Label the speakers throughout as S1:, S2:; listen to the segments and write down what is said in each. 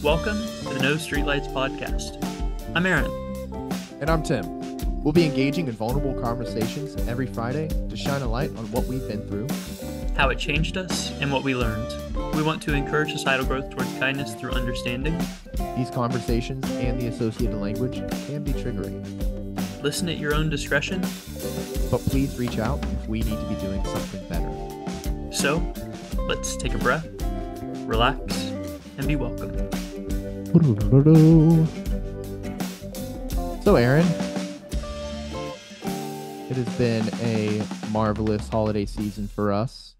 S1: Welcome to the No Streetlights podcast. I'm Aaron.
S2: And I'm Tim. We'll be engaging in vulnerable conversations every Friday to shine a light on what we've been through,
S1: how it changed us, and what we learned. We want to encourage societal growth towards kindness through understanding.
S2: These conversations and the associated language can be triggering.
S1: Listen at your own discretion.
S2: But please reach out if we need to be doing something better.
S1: So, let's take a breath, relax, and be welcome.
S2: So, Aaron, it has been a marvelous holiday season for us.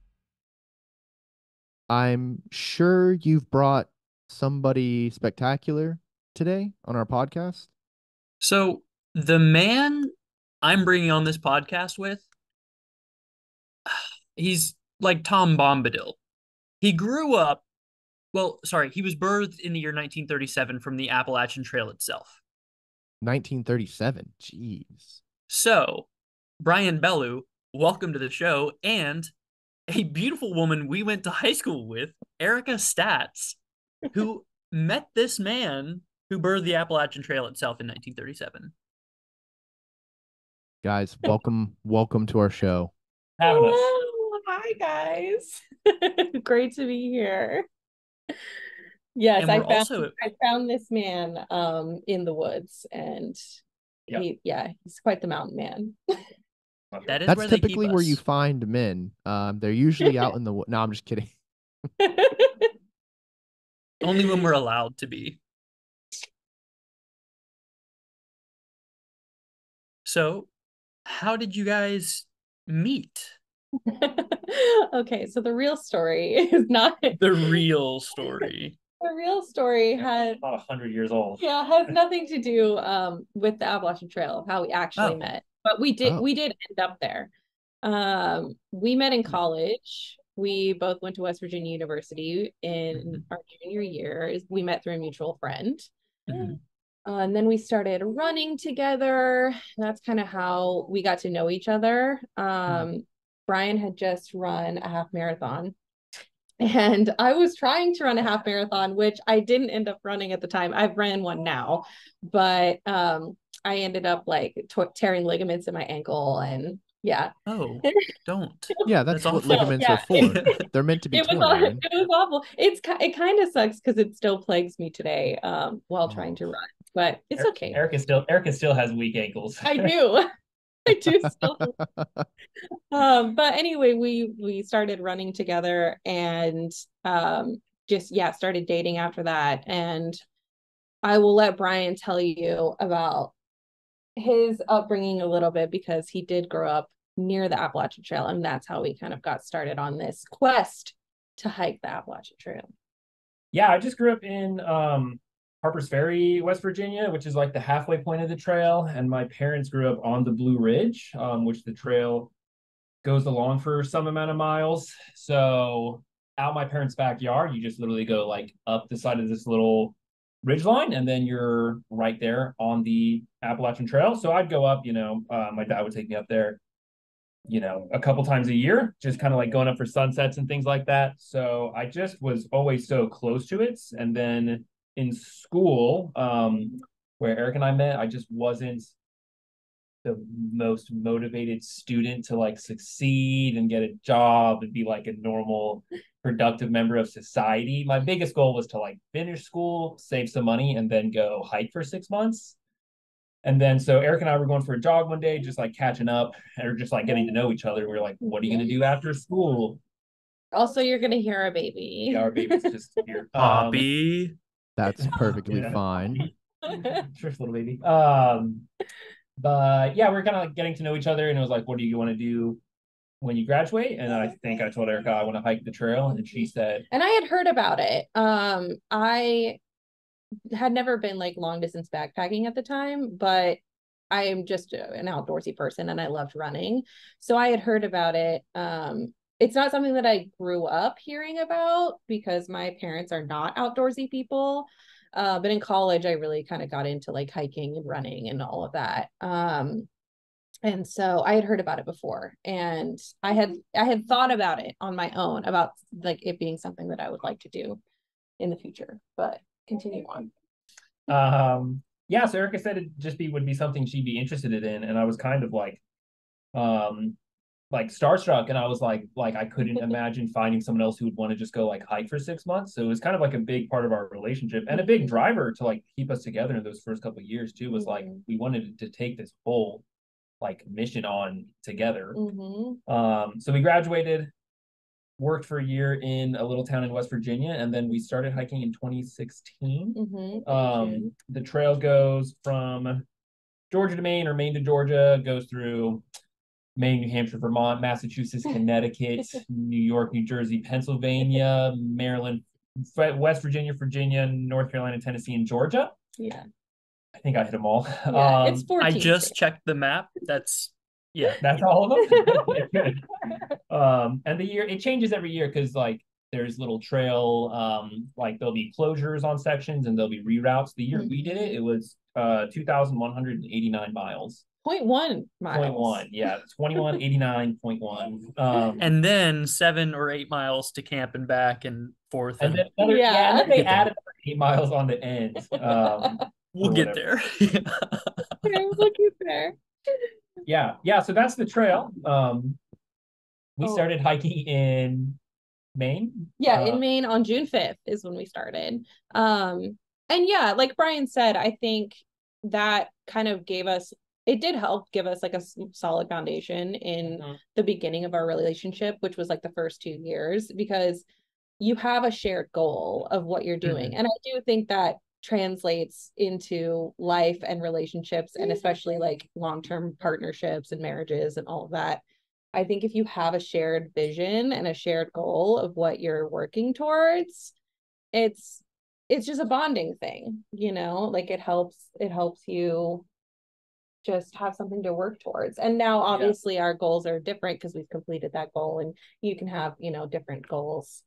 S2: I'm sure you've brought somebody spectacular today on our podcast.
S1: So, the man I'm bringing on this podcast with, he's like Tom Bombadil. He grew up, he was birthed in the year 1937 from the Appalachian Trail itself.
S2: 1937, jeez.
S1: So, Brian Bellew, welcome to the show, and a beautiful woman we went to high school with, Erica Staats, who met this man who birthed the Appalachian Trail itself in 1937.
S2: Guys, welcome to our show.
S3: Having us. Hi guys. Great to be here. Yes, I found this man in the woods, and he's quite the mountain man.
S2: That's typically where you find men. They're usually out in the woods. No, I'm just kidding.
S1: Only when we're allowed to be. So, how did you guys meet?
S3: Okay, so the real story is not
S1: the real story.
S3: The real story has
S4: about 100 years old.
S3: Yeah, has nothing to do with the Appalachian Trail of how we actually met. But we did end up there. We met in college. We both went to West Virginia University in our junior year. We met through a mutual friend. Mm-hmm. And then we started running together. That's kind of how we got to know each other. Brian had just run a half marathon, and I was trying to run a half marathon, which I didn't end up running at the time. I've ran one now, but I ended up tearing ligaments in my ankle, and yeah.
S1: Oh, don't.
S2: Yeah, that's what ligaments are for. They're meant to be torn.
S3: It was awful. It kind of sucks because it still plagues me today while trying to run, but it's okay.
S4: Erica still has weak ankles.
S3: I do. I do still. But anyway, we started running together and started dating after that. And I will let Brian tell you about his upbringing a little bit, because he did grow up near the Appalachian Trail, and that's how we kind of got started on this quest to hike the Appalachian Trail.
S4: Yeah, I just grew up in Harpers Ferry, West Virginia, which is like the halfway point of the trail. And my parents grew up on the Blue Ridge, which the trail goes along for some amount of miles. So out my parents' backyard, you just literally go up the side of this little ridge line, and then you're right there on the Appalachian Trail. So I'd go up, my dad would take me up there, a couple times a year, just kind of going up for sunsets and things like that. So I just was always so close to it. And then in school, where Eric and I met, I just wasn't the most motivated student to succeed and get a job and be a normal productive member of society. My biggest goal was to finish school, save some money, and then go hike for 6 months. And then so Eric and I were going for a jog one day, just catching up, or just getting to know each other. We were like, what are you going to do after school?
S3: Also, you're going to hear our baby.
S4: Yeah, our baby's just here.
S1: Poppy.
S2: That's perfectly fine.
S4: Trish, little baby. But yeah, we're kind of getting to know each other, and it was what do you want to do when you graduate? And I think I told Erica I want to hike the trail, and she said.
S3: And I had heard about it. I had never been long distance backpacking at the time, but I am just an outdoorsy person, and I loved running. So I had heard about it. It's not something that I grew up hearing about, because my parents are not outdoorsy people. But in college, I really kind of got into hiking and running and all of that. And so I had heard about it before, and I had thought about it on my own, about it being something that I would like to do in the future. But continue on.
S4: Yeah, so Erica said would be something she'd be interested in, and I was kind of like starstruck, and I was like I couldn't imagine finding someone else who would want to just go like hike for 6 months. So it was kind of like a big part of our relationship and a big driver to like keep us together in those first couple of years too. Was like we wanted to take this whole like mission on together. So we graduated, worked for a year in a little town in West Virginia, and then we started hiking in 2016. The trail goes from Georgia to Maine, or Maine to Georgia, goes through Maine, New Hampshire, Vermont, Massachusetts, Connecticut, New York, New Jersey, Pennsylvania, Maryland, West Virginia, Virginia, North Carolina, Tennessee, and Georgia.
S3: Yeah.
S4: I think I hit them all.
S3: Yeah, it's 14
S1: I just
S3: states.
S1: checked the map. That's
S4: all of them. Good. And the year, it changes every year because like there's little trail, like there'll be closures on sections and there'll be reroutes. The year we did it, it was 2,189 miles.
S3: 0.1 miles.
S4: 0.1, yeah, 2189.1.
S1: And then 7 or 8 miles to camp and back and forth.
S4: And then and then they added 8 miles on the end.
S1: We'll get there.
S3: We'll get there.
S4: Yeah. So that's the trail. We started hiking in Maine.
S3: Yeah, in Maine on June 5th is when we started. And yeah, like Brian said, I think that kind of did help give us like a solid foundation in the beginning of our relationship, which was like the first 2 years, because you have a shared goal of what you're doing. And I do think that translates into life and relationships, and especially like long-term partnerships and marriages and all of that. I think if you have a shared vision and a shared goal of what you're working towards, it's just a bonding thing, like it helps you just have something to work towards. And now obviously our goals are different because we've completed that goal, and you can have, different goals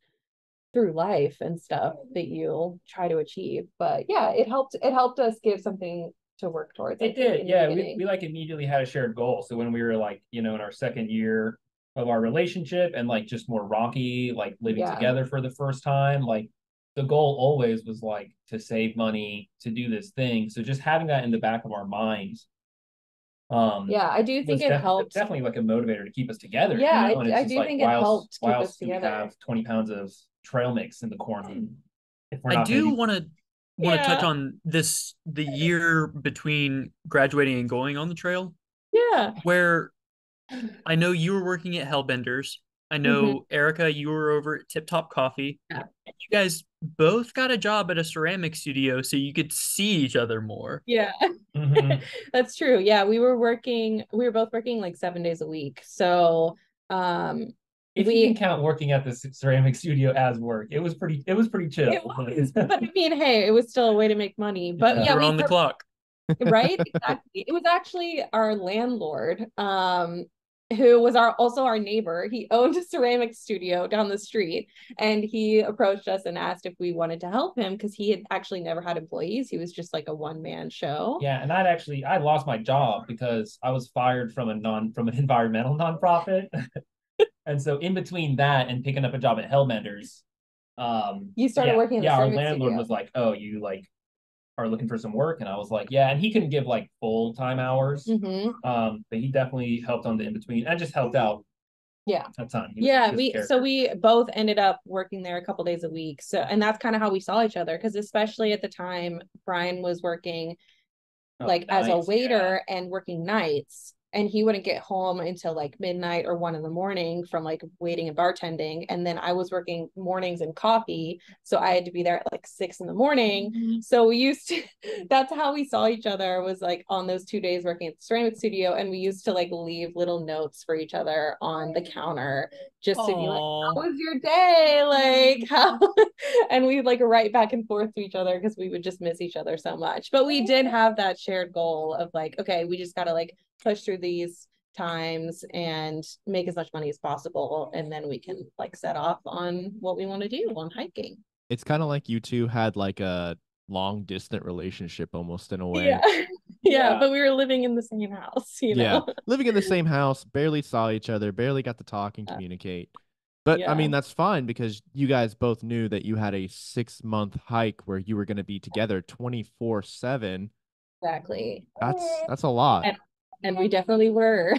S3: through life and stuff that you'll try to achieve. But yeah, it helped us give something to work towards.
S4: It did. Yeah. We like immediately had a shared goal. So when we were like, in our second year of our relationship and like just more rocky, like living together for the first time, like the goal always was like to save money, to do this thing. So just having that in the back of our minds.
S3: I do think it helped.
S4: Definitely like a motivator to keep us together.
S3: Yeah, I do think it helped keep us together.
S4: We have 20 pounds of trail mix in the corner.
S1: I do want to touch on the year between graduating and going on the trail.
S3: Yeah.
S1: Where I know you were working at Hellbenders. I know, Erica, you were over at Tip Top Coffee.
S3: Yeah.
S1: And you guys both got a job at a ceramic studio so you could see each other more.
S3: Yeah. That's true. Yeah, we were both working like 7 days a week. So
S4: if you can count working at the ceramic studio as work, it was pretty chill.
S3: But I mean, hey, it was still a way to make money. But
S1: we're on the clock.
S3: Right? Exactly. It was actually our landlord, who was also our neighbor. He owned a ceramic studio down the street, and he approached us and asked if we wanted to help him because he had actually never had employees. He was just like a one-man show.
S4: Yeah, and I lost my job because I was fired from an environmental nonprofit. And so in between that and picking up a job at Hellbenders,
S3: you started working at the
S4: our landlord was like, "Oh, you like are looking for some work?" And I was like, "Yeah." And he couldn't give like full-time hours, but he definitely helped on the in-between and just helped out.
S3: Yeah,
S4: a ton.
S3: We both ended up working there a couple days a week. So, and that's kind of how we saw each other, because especially at the time, Brian was working as a waiter and working nights. And he wouldn't get home until like midnight or 1 a.m. from like waiting and bartending. And then I was working mornings and coffee. So I had to be there at like 6 a.m. So that's how we saw each other, was like on those 2 days working at the ceramic studio. And we used to like leave little notes for each other on the counter just to be like, how was your day? Like how, and we'd like write back and forth to each other because we would just miss each other so much. But we did have that shared goal of like, okay, we just got to like push through these times and make as much money as possible, and then we can like set off on what we want to do on hiking.
S2: It's kind of like you two had like a long distant relationship almost, in a way.
S3: Yeah, but we were living in the same house, living in the same house,
S2: barely saw each other, barely got to talk and communicate. But I
S3: Yeah,
S2: mean, that's fine because you guys both knew that you had a 6-month hike where you were going to be together 24/7.
S3: exactly.
S2: That's a lot.
S3: And we definitely were.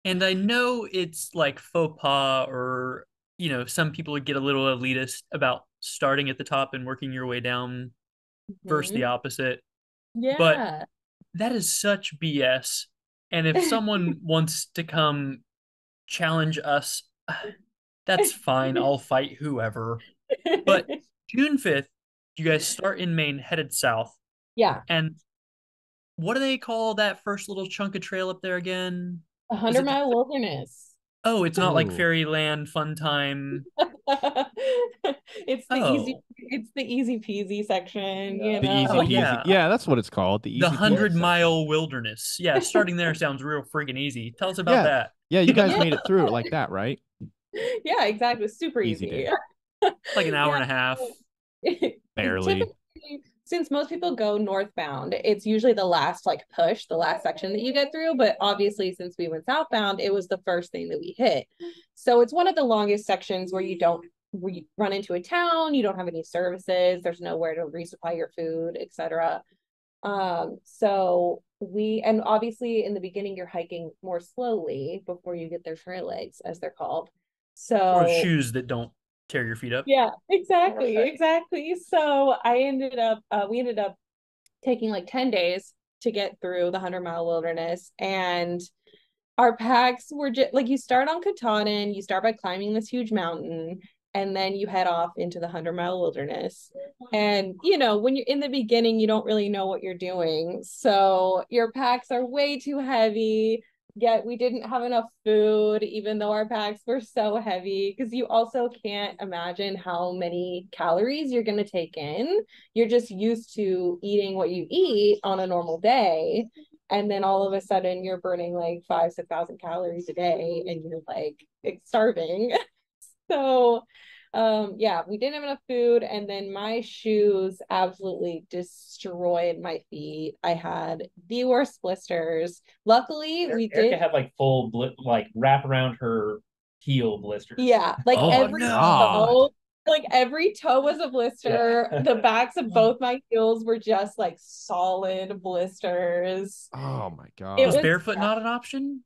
S1: And I know it's like faux pas, or some people get a little elitist about starting at the top and working your way down versus the
S3: Mhm.
S1: opposite. But
S3: Yeah.
S1: that is such BS. And if someone wants to come challenge us, that's fine. I'll fight whoever. But June 5th, you guys start in Maine, headed south.
S3: Yeah.
S1: And what do they call that first little chunk of trail up there again?
S3: A
S1: Is
S3: hundred
S1: it just,
S3: mile wilderness.
S1: oh, it's not like
S2: Ooh.
S1: Fairyland Fun Time. Oh,
S3: It's the easy peasy section, you
S2: The
S1: oh
S2: easy
S3: know.
S2: peasy.
S1: yeah.
S2: Yeah, that's what it's called. The
S1: The
S2: easy peasy
S1: hundred
S2: section.
S1: mile wilderness. Yeah, starting there sounds real freaking easy. Tell us about
S2: Yeah.
S1: that.
S2: Yeah, you guys
S3: Yeah.
S2: made it through it like that, right?
S3: Yeah, exactly. Super
S2: Easy
S3: easy.
S2: day.
S1: Like an hour
S3: Yeah.
S1: and a half.
S2: Barely.
S3: Typically, since most people go northbound, it's usually the last like push, the last section that you get through. But obviously, since we went southbound, it was the first thing that we hit. So it's one of the longest sections where you run into a town, you don't have any services, there's nowhere to resupply your food, etc. So and obviously in the beginning you're hiking more slowly before you get their trail legs, as they're called.
S1: Or
S3: So
S1: shoes that don't tear your feet up.
S3: yeah, exactly. So we ended up taking like 10 days to get through the 100-mile wilderness. And our packs were just like, you start on Katahdin, you start by climbing this huge mountain, and then you head off into the 100-mile wilderness. And, when you're in the beginning, you don't really know what you're doing. So your packs are way too heavy. Yet we didn't have enough food, even though our packs were so heavy, because you also can't imagine how many calories you're going to take in. You're just used to eating what you eat on a normal day. And then all of a sudden you're burning like 5,000 to 6,000 calories a day and you're like starving. So yeah, we didn't have enough food, and then my shoes absolutely destroyed my feet. I had the worst blisters. Luckily we
S4: Erica
S3: did.
S4: had like full like wrap around her heel blisters.
S3: Yeah, like
S2: Oh my
S1: Oh
S3: every
S1: no.
S2: God.
S3: toe, like every toe was a blister.
S4: Yeah.
S3: The backs of both my heels were just like solid blisters.
S2: Oh my
S3: It
S1: Was
S2: God.
S3: was
S1: barefoot not an option?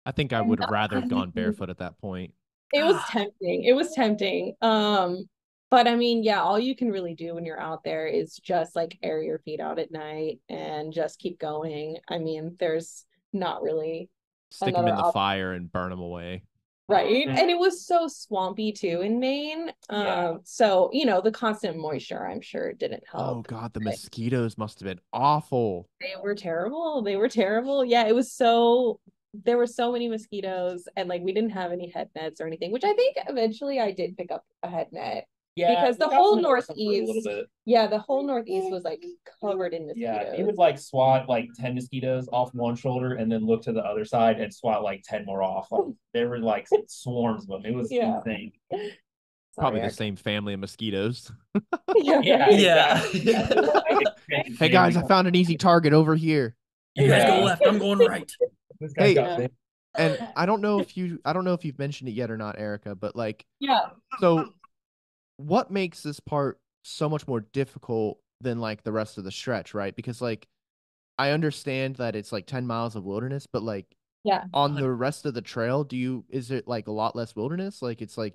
S2: I think I would have rather have gone barefoot at that point.
S3: it was
S1: Ah,
S3: tempting. It was tempting. But I mean, yeah, all you can really do when you're out there is just like air your feet out at night and just keep going. I mean, there's not really
S2: Stick them
S3: another
S2: in the
S3: option,
S2: fire and burn them away.
S3: right? And it was so swampy too in Maine.
S4: Yeah.
S3: So the constant moisture, I'm sure, didn't
S2: Oh
S3: help.
S2: God, the
S3: But
S2: mosquitoes must have been awful.
S3: they were terrible. They were terrible. Yeah, it was so there were so many mosquitoes, and like we didn't have any head nets or anything, which I think eventually I did pick up a head net
S4: Yeah,
S3: because the whole northeast, yeah, the whole northeast was like covered in
S4: Yeah, he
S3: mosquitoes.
S4: would like swat like 10 mosquitoes off one shoulder and then look to the other side and swat like 10 more off. Like, there were like swarms of them. It was
S3: Yeah.
S4: insane.
S2: Probably
S3: Sorry,
S2: the
S3: I
S2: same family of mosquitoes.
S3: yeah,
S4: Yeah,
S3: right.
S1: yeah.
S4: exactly.
S2: Hey guys, I found an easy target over here.
S1: You guys go
S4: Yeah.
S1: left, I'm going right.
S4: This guy's
S2: Hey,
S4: got
S3: Yeah.
S4: big.
S2: and I don't know if you've mentioned it yet or not, Erica, but like,
S3: Yeah.
S2: so what makes this part so much more difficult than like the rest of the stretch, right? Because like I understand that it's like 10 miles of wilderness, but like
S3: Yeah.
S2: on the rest of the trail, is it like a lot less wilderness? Like it's like,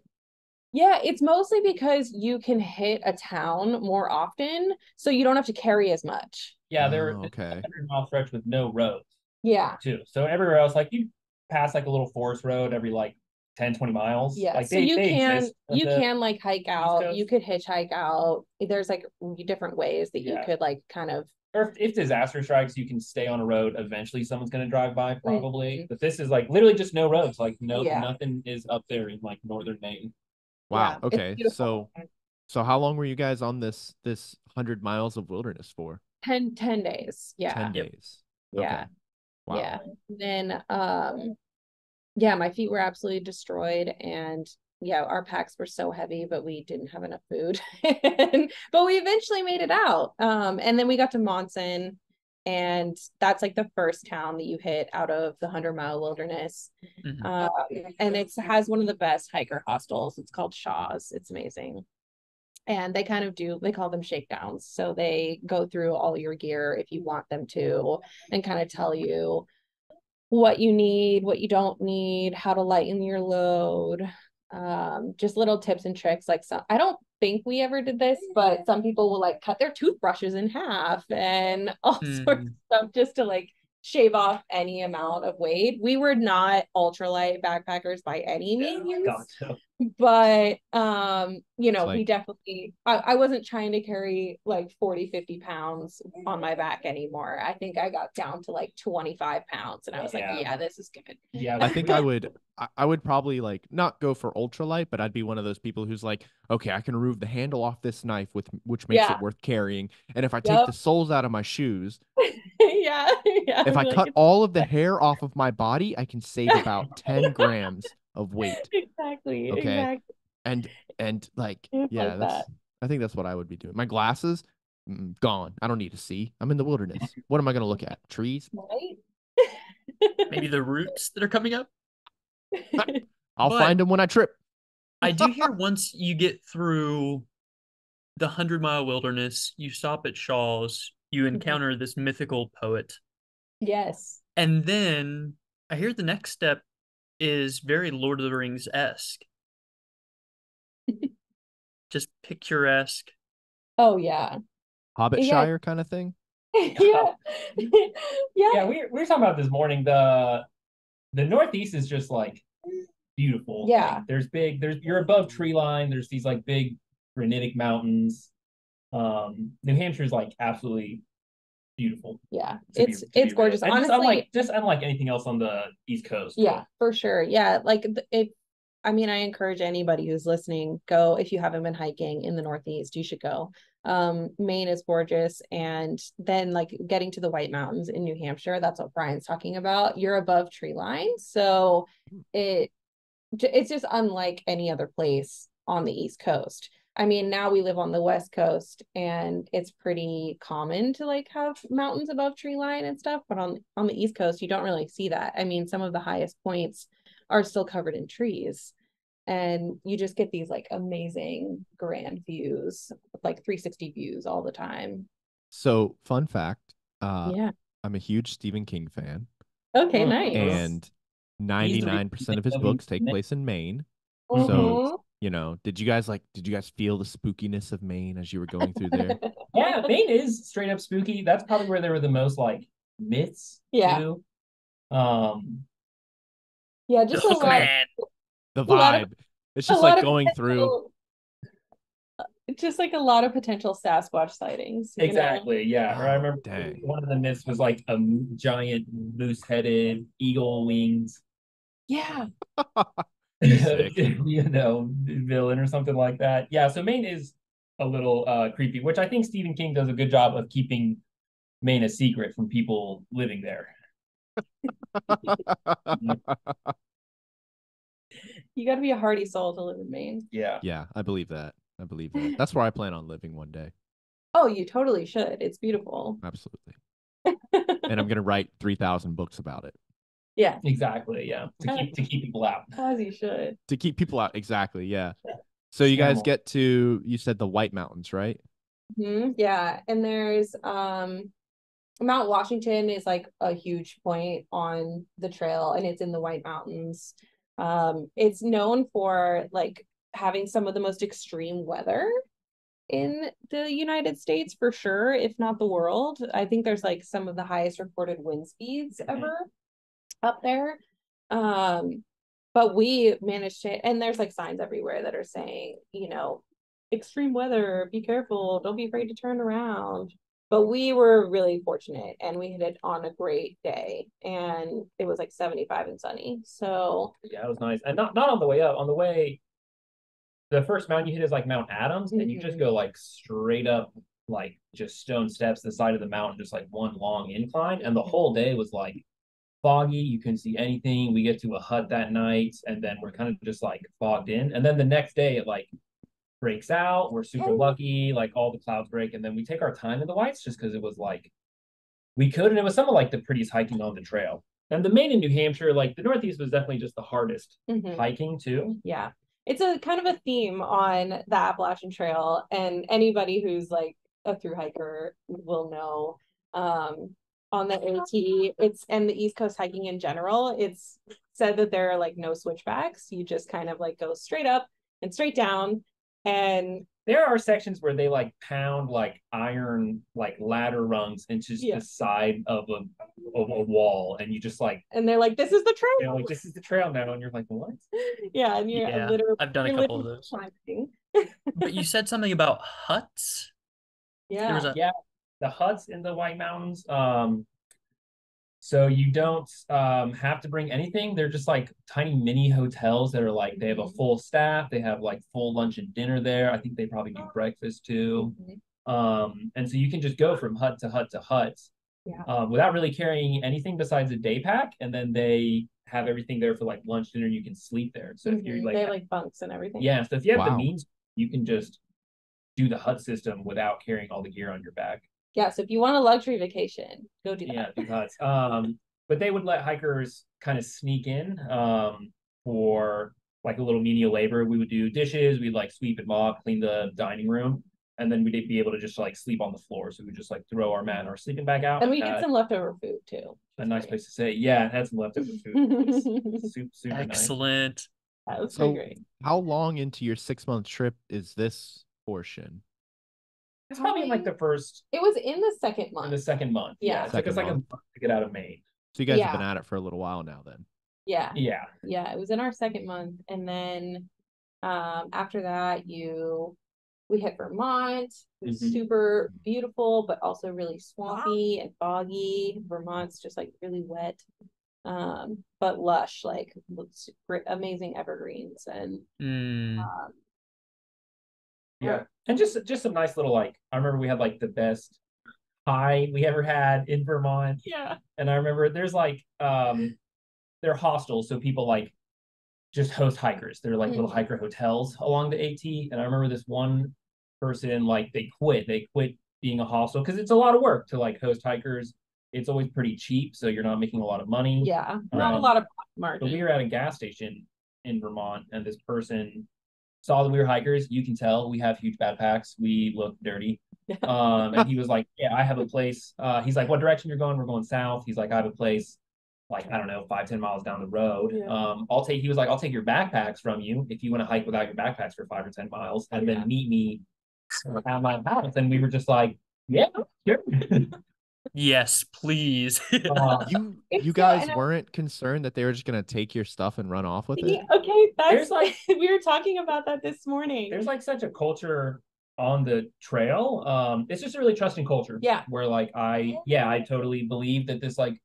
S3: Yeah, it's mostly because you can hit a town more often, so you don't have to carry as much.
S4: Yeah,
S2: oh,
S4: it's a
S2: okay.
S4: 100-mile stretch with no roads
S3: Yeah.
S4: too. So everywhere else, like you pass like a little forest road every like 10, 20 miles.
S3: Yeah.
S4: Like
S3: So
S4: they exist.
S3: you can like hike out, you
S4: Coast.
S3: could hitchhike out. There's like different ways that you
S4: Yeah.
S3: could like kind of.
S4: Or if disaster strikes, you can stay on a road. Eventually, someone's going to drive by, probably.
S3: Mhm.
S4: But this is like literally just no roads. Like
S3: Yeah.
S4: nothing is up there in like northern Maine.
S3: Yeah,
S2: Wow.
S3: it's
S2: Okay.
S3: beautiful.
S2: So how long were you guys on this 100 miles of wilderness for?
S3: 10 days. Yeah.
S2: 10
S1: Yep.
S2: days. Okay.
S3: Yeah.
S2: Wow.
S3: Yeah. Then yeah, my feet were absolutely destroyed, and yeah, our packs were so heavy, but we didn't have enough food. But we eventually made it out. And then we got to Monson, And that's like the first town that you hit out of the 100-mile wilderness. And it has one of the best hiker hostels. It's called Shaw's. It's amazing. And they kind of they call them shakedowns. So they go through all your gear if you want them to, and kind of tell you what you need, what you don't need, how to lighten your load. Just little tips and tricks. Like, I don't think we ever did this, but some people will like cut their toothbrushes in half and all sorts of stuff just to like shave off any amount of weight. We were not ultralight backpackers by any means.
S4: Gotcha.
S3: But we definitely, I wasn't trying to carry like 40-50 pounds on my back anymore. I think I got down to like 25 pounds, and I was like, yeah, this is good.
S4: Yeah,
S2: I think I would probably like not go for ultralight, but I'd be one of those people who's like, okay, I can remove the handle off this knife, which makes it worth carrying, and if I take the soles out of my shoes, if I cut all of the hair off of my body, I can save about 10 grams of weight.
S3: Exactly.
S2: Okay. And like, yeah, I think that's what I would be doing. My glasses, gone. I don't need to see. I'm in the wilderness. What am I going to look at? Trees?
S3: Right?
S1: Maybe the roots that are coming up.
S2: I'll find them when I trip.
S1: I do hear once you get through the 100-mile wilderness, you stop at Shaw's, you encounter this mythical poet.
S3: Yes.
S1: And then I hear the next step is very Lord of the Rings-esque. Just picturesque.
S3: Oh, yeah.
S2: Hobbitshire kind of thing?
S3: Yeah.
S4: Yeah, we were talking about this morning. The Northeast is just like beautiful.
S3: Yeah.
S4: Like, you're above tree line. There's these like big granitic mountains. New Hampshire's like absolutely beautiful.
S3: Yeah, it's gorgeous.
S4: And
S3: honestly,
S4: just unlike anything else on the East Coast.
S3: Yeah, for sure. Yeah, like I encourage anybody who's listening, go. If you haven't been hiking in the Northeast, you should go. Maine is gorgeous, and then like getting to the White Mountains in New Hampshire, that's what Brian's talking about. You're above tree line, so it's just unlike any other place on the East Coast. Now we live on the West Coast, and it's pretty common to like have mountains above tree line and stuff, but on the East Coast, you don't really see that. Some of the highest points are still covered in trees, and you just get these like amazing grand views, like 360 views all the time.
S2: So, fun fact, I'm a huge Stephen King fan.
S3: Okay, nice.
S2: And 99% of his books take place in Maine. So, did you guys feel the spookiness of Maine as you were going through there?
S4: Yeah, Maine is straight up spooky. That's probably where there were the most like myths too.
S3: Yeah, just a lot.
S2: The vibe. It's just like going through.
S3: It's just like a lot of potential Sasquatch sightings.
S4: Exactly. Yeah. Or I remember
S2: Dang.
S4: One of the myths was like a giant moose-headed eagle wings.
S3: Yeah.
S4: Villain or something like that. Yeah. So Maine is a little creepy, which I think Stephen King does a good job of keeping Maine a secret from people living there.
S3: You got to be a hardy soul to live in Maine.
S4: Yeah.
S2: Yeah, I believe that. That's where I plan on living one day.
S3: Oh, you totally should. It's beautiful.
S2: Absolutely. And I'm going to write 3,000 books about it.
S3: Yeah.
S4: Exactly. Yeah. To keep people out.
S3: As you should.
S2: To keep people out. Exactly. Yeah. So you guys get to, you said the White Mountains, right?
S3: Yeah. And there's Mount Washington is like a huge point on the trail, and it's in the White Mountains. It's known for like having some of the most extreme weather in the United States, for sure, if not the world. I think there's like some of the highest recorded wind speeds ever up there. But we managed to, and there's like signs everywhere that are saying, extreme weather, be careful, don't be afraid to turn around. But we were really fortunate, and we hit it on a great day, and it was like 75 and sunny. So
S4: yeah, it was nice. And not on the way up. On the way, the first mountain you hit is like Mount Adams, and you just go like straight up, like just stone steps to the side of the mountain, just like one long incline. And the whole day was like foggy. You couldn't see anything. We get to a hut that night, and then we're kind of just like fogged in. And then the next day, it like breaks out. We're super lucky. Like all the clouds break, and then we take our time in the whites just because it was like we could, and it was some of like the prettiest hiking on the trail. And the Maine and New Hampshire, like the Northeast was definitely just the hardest hiking too.
S3: Yeah. It's a kind of a theme on the Appalachian Trail, and anybody who's like a thru hiker will know on the AT, it's and the East Coast hiking in general, it's said that there are like no switchbacks. You just kind of like go straight up and straight down. And
S4: there are sections where they like pound like iron like ladder rungs into the side of a wall, and you just like,
S3: and they're like, this is the trail.
S4: Like, this is the trail now, and you're like, what?
S3: Yeah, and you're literally,
S1: I've done a couple of those. Climbing. But you said something about huts.
S3: Yeah,
S4: the huts in the White Mountains. So you don't have to bring anything. They're just like tiny mini hotels that are like, they have a full staff. They have like full lunch and dinner there. I think they probably do breakfast too. And so you can just go from hut to hut to hut without really carrying anything besides a day pack. And then they have everything there for like lunch, dinner. You can sleep there. So if you're like,
S3: they have like bunks and everything.
S4: Yeah. So if you have the means, you can just do the hut system without carrying all the gear on your back.
S3: Yeah, so if you want a luxury vacation, go do that.
S4: Yeah, do huts. But they would let hikers kind of sneak in for like a little menial labor. We would do dishes, we'd like sweep and mop, clean the dining room, and then we'd be able to just like sleep on the floor. So we just like throw our mat and our sleeping bag out.
S3: And we get some leftover food too.
S4: A nice place to stay. Yeah, had some leftover food. Super
S1: excellent.
S3: Nice. That was so great.
S2: How long into your 6-month trip is this portion?
S4: It's probably in like the first.
S3: It was in the second month.
S4: In the second month.
S3: Yeah.
S4: It took us like a month to get out of Maine.
S2: So you guys have been at it for a little while now then.
S3: Yeah.
S4: Yeah.
S3: Yeah. It was in our second month. And then after that we hit Vermont. It was super beautiful, but also really swampy and foggy. Vermont's just like really wet. But lush, like great, amazing evergreens and
S4: yeah. And just some nice little, like, I remember we had like the best pie we ever had in Vermont.
S3: Yeah.
S4: And I remember there's like they're hostels, so people like just host hikers. They're like little hiker hotels along the AT. And I remember this one person, like they quit being a hostel because it's a lot of work to like host hikers. It's always pretty cheap, so you're not making a lot of money.
S3: Yeah, not a lot of margin.
S4: But we were at a gas station in Vermont, and this person saw that we were hikers. You can tell we have huge backpacks. We look dirty. And he was like, yeah, I have a place. He's like, what direction you're going? We're going south. He's like, I have a place like, I don't know, 5-10 miles down the road.
S3: Yeah.
S4: He was like, I'll take your backpacks from you if you want to hike without your backpacks for 5 or 10 miles and then meet me at my house. And we were just like, yeah, sure.
S1: Yes, please.
S2: You guys weren't concerned that they were just gonna take your stuff and run off with it?
S3: Okay, that's like we were talking about that this morning.
S4: There's like such a culture on the trail. It's just a really trusting culture.
S3: Yeah.
S4: Where like I totally believe that this like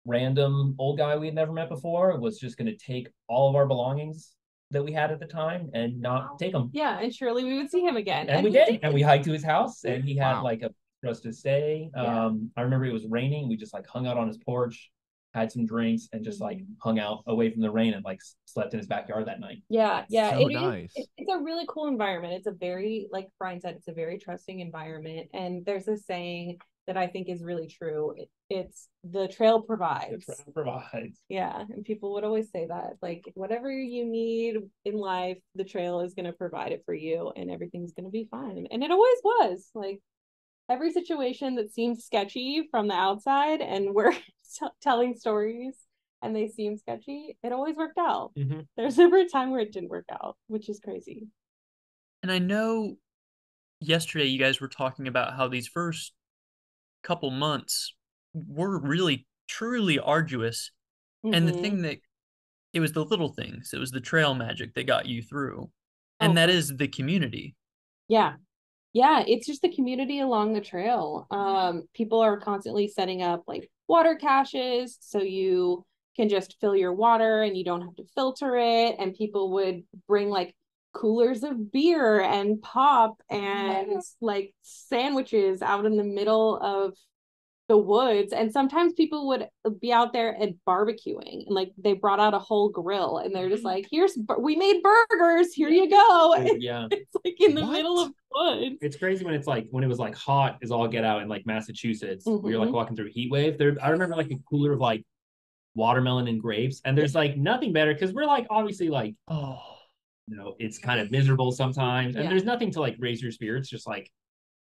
S4: random old guy we had never met before was just gonna take all of our belongings that we had at the time and not take them.
S3: Yeah, and surely we would see him again.
S4: And we did. And we hiked to his house, and he had like a for us to stay. I remember it was raining. We just like hung out on his porch, had some drinks, and just like hung out away from the rain and like slept in his backyard that night.
S3: Yeah.
S2: So nice.
S3: It's a really cool environment. It's a very, like Brian said, it's a very trusting environment. And there's a saying that I think is really true. It's the trail provides.
S4: The trail provides.
S3: Yeah. And people would always say that, like, whatever you need in life, the trail is going to provide it for you and everything's going to be fine. And it always was. Like, every situation that seems sketchy from the outside and we're telling stories and they seem sketchy, it always worked out. There's never a time where it didn't work out, which is crazy.
S1: And I know yesterday you guys were talking about how these first couple months were really truly arduous. And the thing that it was the little things, it was the trail magic that got you through. And that is the community.
S3: Yeah, it's just the community along the trail. People are constantly setting up like water caches so you can just fill your water and you don't have to filter it. And people would bring like coolers of beer and pop and like sandwiches out in the middle of the woods. And sometimes people would be out there and barbecuing and like they brought out a whole grill and they're just like, we made burgers, here you go.
S4: Yeah.
S3: It's like in the middle of
S4: It's crazy when it was like hot as all get out in like Massachusetts. We were like walking through a heat wave. There, I remember like a cooler of like watermelon and grapes, and there's like nothing better because we're like obviously like it's kind of miserable sometimes, and there's nothing to like raise your spirits, just like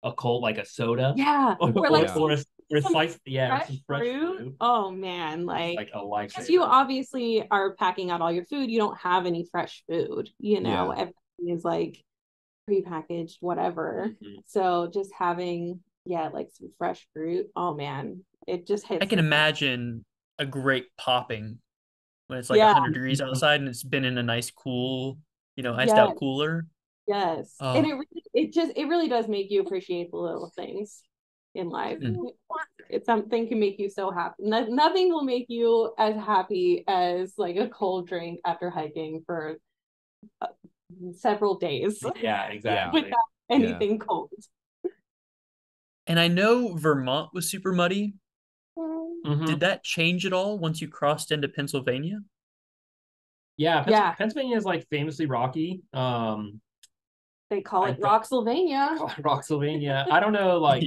S4: a cold like a soda,
S3: or like
S4: or a slice,
S3: fresh fruit. Oh man, like
S4: a life
S3: because you obviously are packing out all your food, you don't have any fresh food, everything is like prepackaged, whatever. So just having like some fresh fruit, oh man, it just hits.
S1: I can imagine a grape popping when it's like 100 degrees outside and it's been in a nice cool, iced out cooler.
S3: Yes. And it really does make you appreciate the little things in life. It's something can make you so happy. Nothing will make you as happy as like a cold drink after hiking for several days.
S4: Yeah, exactly.
S3: Without anything cold.
S1: And I know Vermont was super muddy. Did that change at all once you crossed into Pennsylvania?
S4: Yeah, Pennsylvania is like famously rocky.
S3: They call it Rocksylvania.
S4: Rocksylvania. I don't know, like,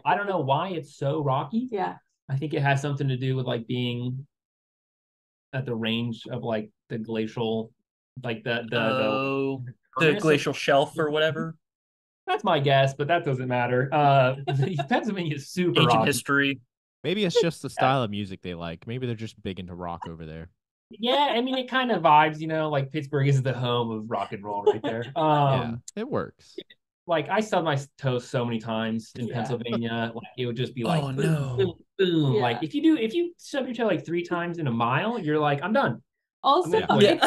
S4: I don't know why it's so rocky.
S3: Yeah.
S4: I think it has something to do with like being at the range of like the glacial, like the
S1: glacial shelf or whatever.
S4: That's my guess, but that doesn't matter. Pennsylvania is super
S1: ancient
S4: rocky.
S1: history.
S2: Maybe it's just the style of music they like. Maybe they're just big into rock over there.
S4: Yeah, I mean, it kind of vibes, like Pittsburgh is the home of rock and roll right there.
S2: Yeah, it works.
S4: Like I stubbed my toes so many times in Pennsylvania, like it would just be like, boom,
S1: no,
S4: boom, boom. Yeah. Like if you stub your toe like 3 times in a mile, you're like, I'm done.
S3: Also,
S4: I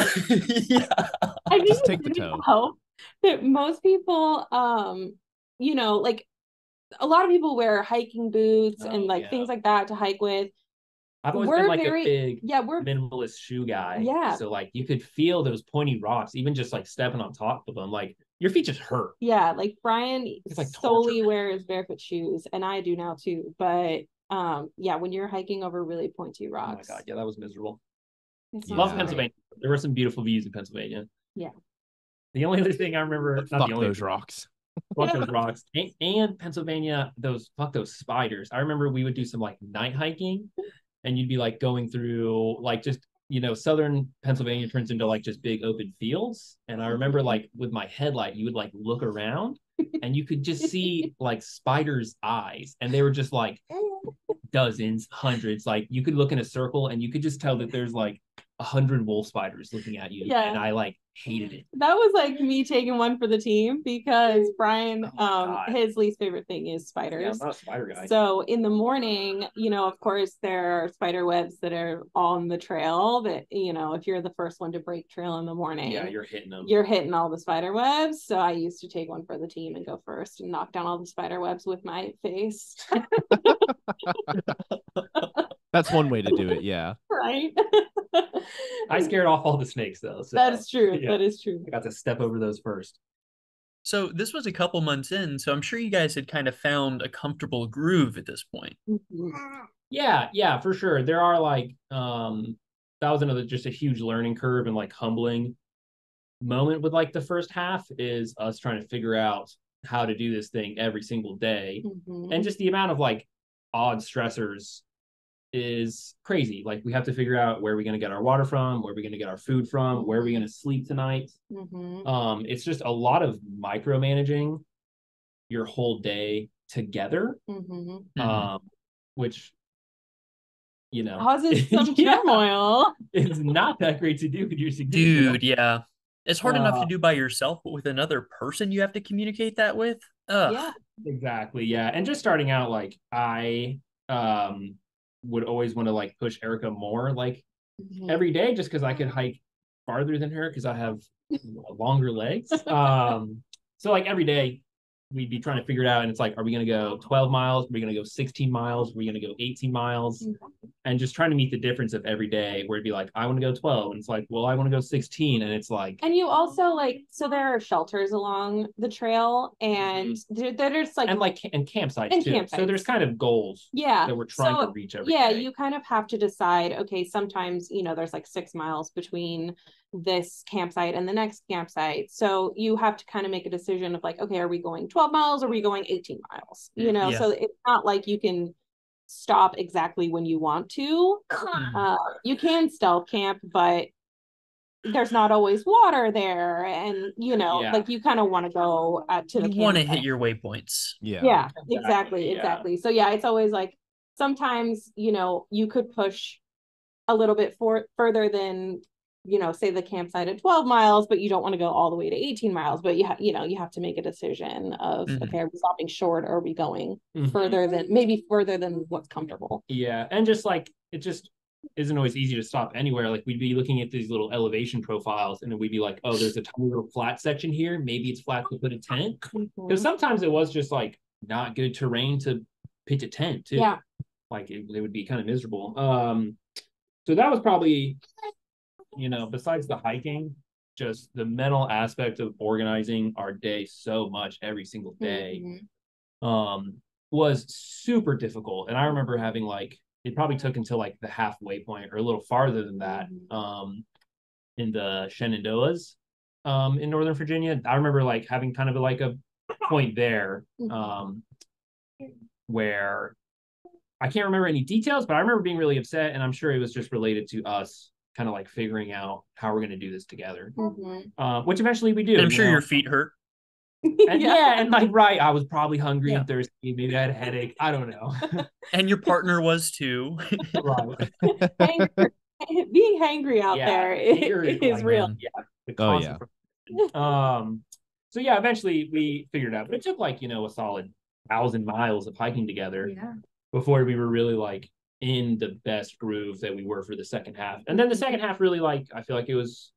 S2: just take the toe.
S3: That most people, like a lot of people wear hiking boots and like things like that to hike with.
S4: I've always been like a big minimalist shoe guy.
S3: Yeah.
S4: So like you could feel those pointy rocks, even just like stepping on top of them, like your feet just hurt.
S3: Yeah, like Brian solely wears barefoot shoes, and I do now too. But when you're hiking over really pointy rocks.
S4: Oh my god, yeah, that was miserable. Love Pennsylvania. There were some beautiful views in Pennsylvania.
S3: Yeah.
S4: The only other thing I remember,
S2: fuck those rocks.
S4: Fuck those rocks. And Pennsylvania, those spiders. I remember we would do some like night hiking, and you'd be like going through like just southern Pennsylvania turns into like just big open fields. And I remember like with my headlight, you would like look around and you could just see like spiders' eyes, and they were just like dozens, hundreds. Like you could look in a circle and you could just tell that there's like 100 wolf spiders looking at you.
S3: Yeah.
S4: And I like hated it.
S3: That was like me taking one for the team because Brian, his least favorite thing is spiders.
S4: Yeah, I'm not a spider guy.
S3: So in the morning, of course, there are spider webs that are on the trail that, if you're the first one to break trail in the morning,
S4: you're hitting them.
S3: You're hitting all the spider webs. So I used to take one for the team and go first and knock down all the spider webs with my face.
S2: That's one way to do it. Yeah.
S3: Right.
S4: I scared off all the snakes though. So,
S3: that is true. Yeah. That is true.
S4: I got to step over those first.
S1: So this was a couple months in, so I'm sure you guys had kind of found a comfortable groove at this point.
S4: Yeah, for sure. There are like that was another just a huge learning curve and like humbling moment with like the first half is us trying to figure out how to do this thing every single day. And just the amount of like odd stressors is crazy. Like we have to figure out where we're going to get our water from, where we're going to get our food from, where we're going to sleep tonight. It's just a lot of micromanaging your whole day together, which
S3: causes some turmoil.
S4: It's not that great to do with your significant
S1: dude. Yeah, it's hard enough to do by yourself, but with another person you have to communicate that with.
S3: Yeah,
S4: exactly. Yeah, and just starting out, like I would always want to like push Erica more like every day just because I could hike farther than her because I have longer legs. So like every day we'd be trying to figure it out, and it's like, are we going to go 12 miles? Are we going to go 16 miles? Are we going to go 18 miles? And just trying to meet the difference of every day where it'd be like, I want to go 12. And it's like, well, I want to go 16. And it's like,
S3: and you also like, so there are shelters along the trail and there's like,
S4: and campsites too. So there's kind of goals that we're trying to reach every day.
S3: You kind of have to decide, okay, sometimes, there's like 6 miles between this campsite and the next campsite. So you have to kind of make a decision of like, okay, are we going 12 miles? Or are we going 18 miles? You know, so it's not like you can stop exactly when you want to. You can stealth camp, but there's not always water there, and like you kind of want to go to the
S1: you want to hit your waypoints.
S3: Exactly. So yeah, it's always like sometimes you could push a little bit further than say the campsite at 12 miles, but you don't want to go all the way to 18 miles, but you have to make a decision of okay, are we stopping short, or are we going further than what's comfortable?
S4: And just like it just isn't always easy to stop anywhere. Like we'd be looking at these little elevation profiles, and then we'd be like, oh, there's a tiny little flat section here, maybe it's flat to put a tent, because sometimes it was just like not good terrain to pitch a tent too. Like it would be kind of miserable. So that was probably, besides the hiking, just the mental aspect of organizing our day so much every single day was super difficult. And I remember having like, it probably took until like the halfway point or a little farther than that in the Shenandoahs in Northern Virginia. I remember like having kind of like a point there where I can't remember any details, but I remember being really upset, and I'm sure it was just related to us kind of like figuring out how we're going to do this together, which eventually we do.
S1: And I'm sure your feet hurt.
S4: And and like, right, I was probably hungry and thirsty. Maybe I had a headache. I don't know.
S1: And your partner was too.
S3: Being hangry out there is real.
S4: So yeah, eventually we figured it out, but it took like a solid 1,000 miles of hiking together before we were really like in the best groove that we were for the second half. And then the second half really, like, I feel like it was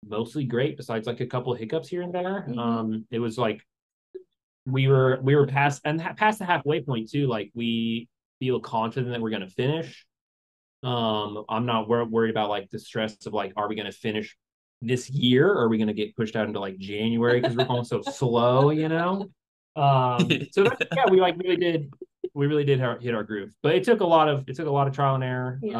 S4: mostly great, besides like a couple of hiccups here and there. It was like we were past the halfway point too. Like we feel confident that we're going to finish. I'm not worried about like the stress of like, are we going to finish this year, or are we going to get pushed out into like January because we're going so slow, so yeah, we like really did hit our groove, but it took a lot of trial and error, and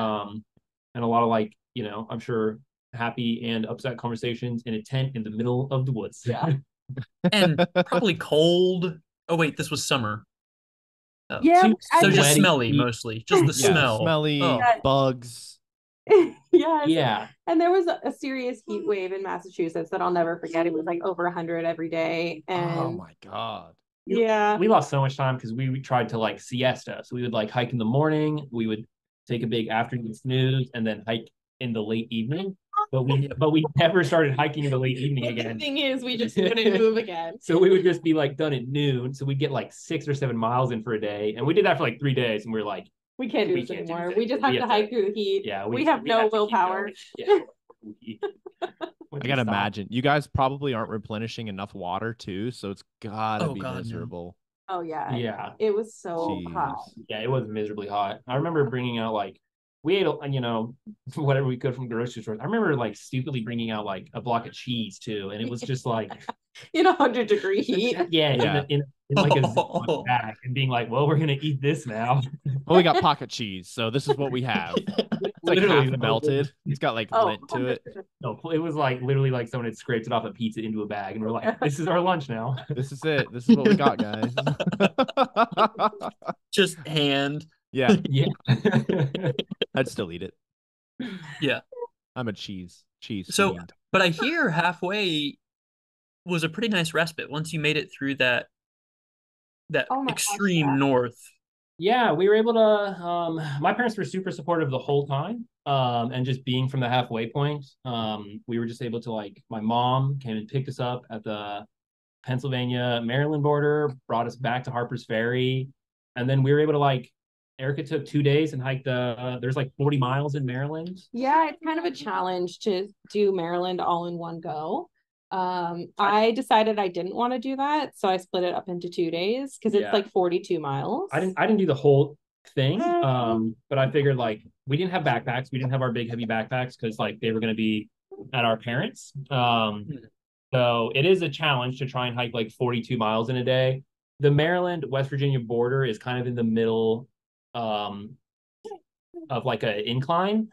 S4: a lot of like, I'm sure happy and upset conversations in a tent in the middle of the woods.
S1: And probably cold. Oh wait, this was summer.
S3: So
S1: just smelly mostly, just the smell.
S2: Smelly, bugs.
S3: And there was a serious heat wave in Massachusetts that I'll never forget. It was like over 100 every day, and
S2: oh my god.
S4: We lost so much time because we tried to like siesta. So we would like hike in the morning, we would take a big afternoon snooze, and then hike in the late evening. But we never started hiking in the late evening again.
S3: The thing is, we just couldn't move again.
S4: So we would just be like done at noon. So we'd get like 6 or 7 miles in for a day, and we did that for like 3 days, and we were like,
S3: we can't do this anymore. We just have to hike through the heat. We have no willpower.
S2: I gotta imagine you guys probably aren't replenishing enough water too, so it's gotta be miserable.
S3: No. Oh yeah. It was so hot.
S4: Yeah, it was miserably hot. I remember bringing out like, we ate whatever we could from grocery stores. I remember like stupidly bringing out like a block of cheese too, and it was just like
S3: 100-degree heat.
S4: In like a Ziploc bag, and being like, well, we're gonna eat this now.
S2: Well, we got pocket cheese, so this is what we have. It's like half melted. It's got like lint to it.
S4: No, it was like literally like someone had scraped it off a pizza into a bag, and we're like, this is our lunch now.
S2: This is it. This is what we got, guys.
S1: Just hand.
S2: Yeah. I'd still eat it.
S1: Yeah.
S2: I'm a cheese.
S1: So, but I hear halfway was a pretty nice respite once you made it through that extreme north.
S4: Yeah, we were able to, my parents were super supportive the whole time. And just being from the halfway point, we were just able to, like, my mom came and picked us up at the Pennsylvania-Maryland border, brought us back to Harper's Ferry. And then we were able to, like, Erica took 2 days and hiked there's like 40 miles in Maryland.
S3: Yeah, it's kind of a challenge to do Maryland all in one go. I decided I didn't want to do that, so I split it up into 2 days because it's like 42 miles.
S4: I didn't do the whole thing, but I figured like we didn't have backpacks, we didn't have our big heavy backpacks because like they were going to be at our parents. So it is a challenge to try and hike like 42 miles in a day. The Maryland West Virginia border is kind of in the middle of like an incline.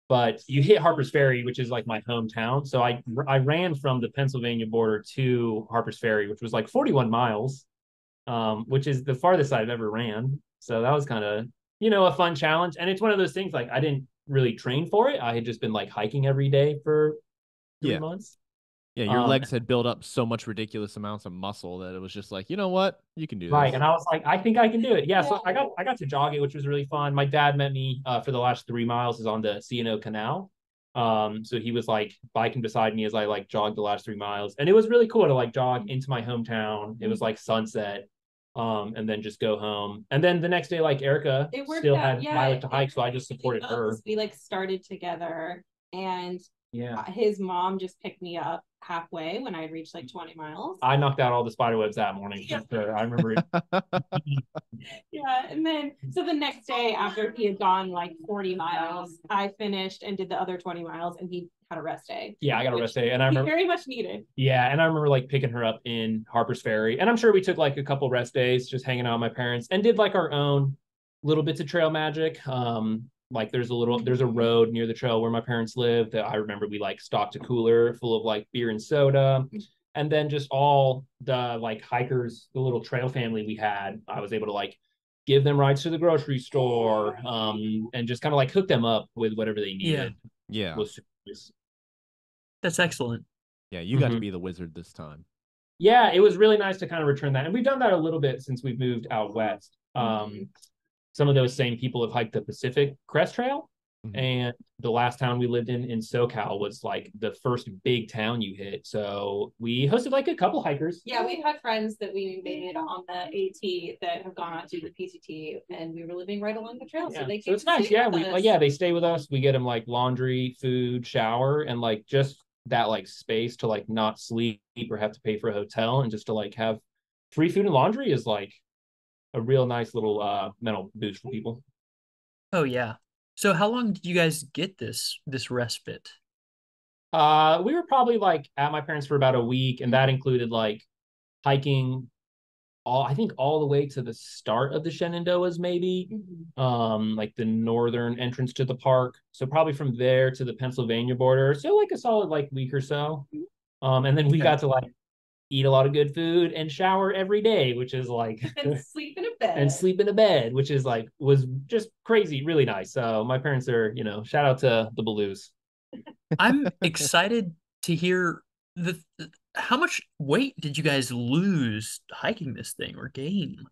S4: But you hit Harper's Ferry, which is like my hometown. So I ran from the Pennsylvania border to Harper's Ferry, which was like 41 miles, which is the farthest I've ever ran. So that was kind of, a fun challenge. And it's one of those things, like, I didn't really train for it. I had just been like hiking every day for 3 months.
S2: Yeah, your legs had built up so much ridiculous amounts of muscle that it was just like, you know what? You can do this.
S4: Right. And I was like, I think I can do it. Yeah. So I got to jog it, which was really fun. My dad met me for the last 3 miles is on the C&O Canal. So he was like biking beside me as I like jogged the last 3 miles. And it was really cool to like jog into my hometown. It was like sunset. And then just go home. And then the next day, like Erica still had mileage to hike, so I just supported her.
S3: We like started together, and his mom just picked me up halfway when I reached like 20 miles.
S4: I knocked out all the spider webs that morning. Yeah. Sure. I remember it.
S3: Yeah. And then, so the next day after he had gone like 40 miles, I finished and did the other 20 miles, and he had a rest day.
S4: Yeah, I got a rest day. And I remember
S3: very much needed.
S4: Yeah. And I remember like picking her up in Harper's Ferry. And I'm sure we took like a couple rest days just hanging out with my parents and did like our own little bits of trail magic. Like there's a road near the trail where my parents live that I remember we like stocked a cooler full of like beer and soda. And then just all the like hikers, the little trail family we had, I was able to like give them rides to the grocery store, and just kind of like hook them up with whatever they needed.
S2: Yeah.
S1: That's excellent.
S2: Yeah, you got to be the wizard this time.
S4: Yeah, it was really nice to kind of return that. And we've done that a little bit since we've moved out west. Some of those same people have hiked the Pacific Crest Trail. And the last town we lived in SoCal was like the first big town you hit. So we hosted like a couple hikers.
S3: Yeah, we've had friends that we made on the AT that have gone on to the PCT, and we were living right along the trail.
S4: Yeah. So it's nice. Yeah, they stay with us. We get them like laundry, food, shower, and like just that like space to like not sleep or have to pay for a hotel, and just to like have free food and laundry is like a real nice little mental boost for people.
S1: Oh yeah. So how long did you guys get this respite?
S4: We were probably like at my parents for about a week, and that included like hiking I think all the way to the start of the Shenandoahs, maybe. Like the northern entrance to the park. So probably from there to the Pennsylvania border. So like a solid like week or so. And then we got to like eat a lot of good food and shower every day, which is like
S3: and sleep in a bed,
S4: which is like was just crazy, really nice. So my parents are, shout out to the Bellews.
S1: I'm excited to hear how much weight did you guys lose hiking this thing or gain?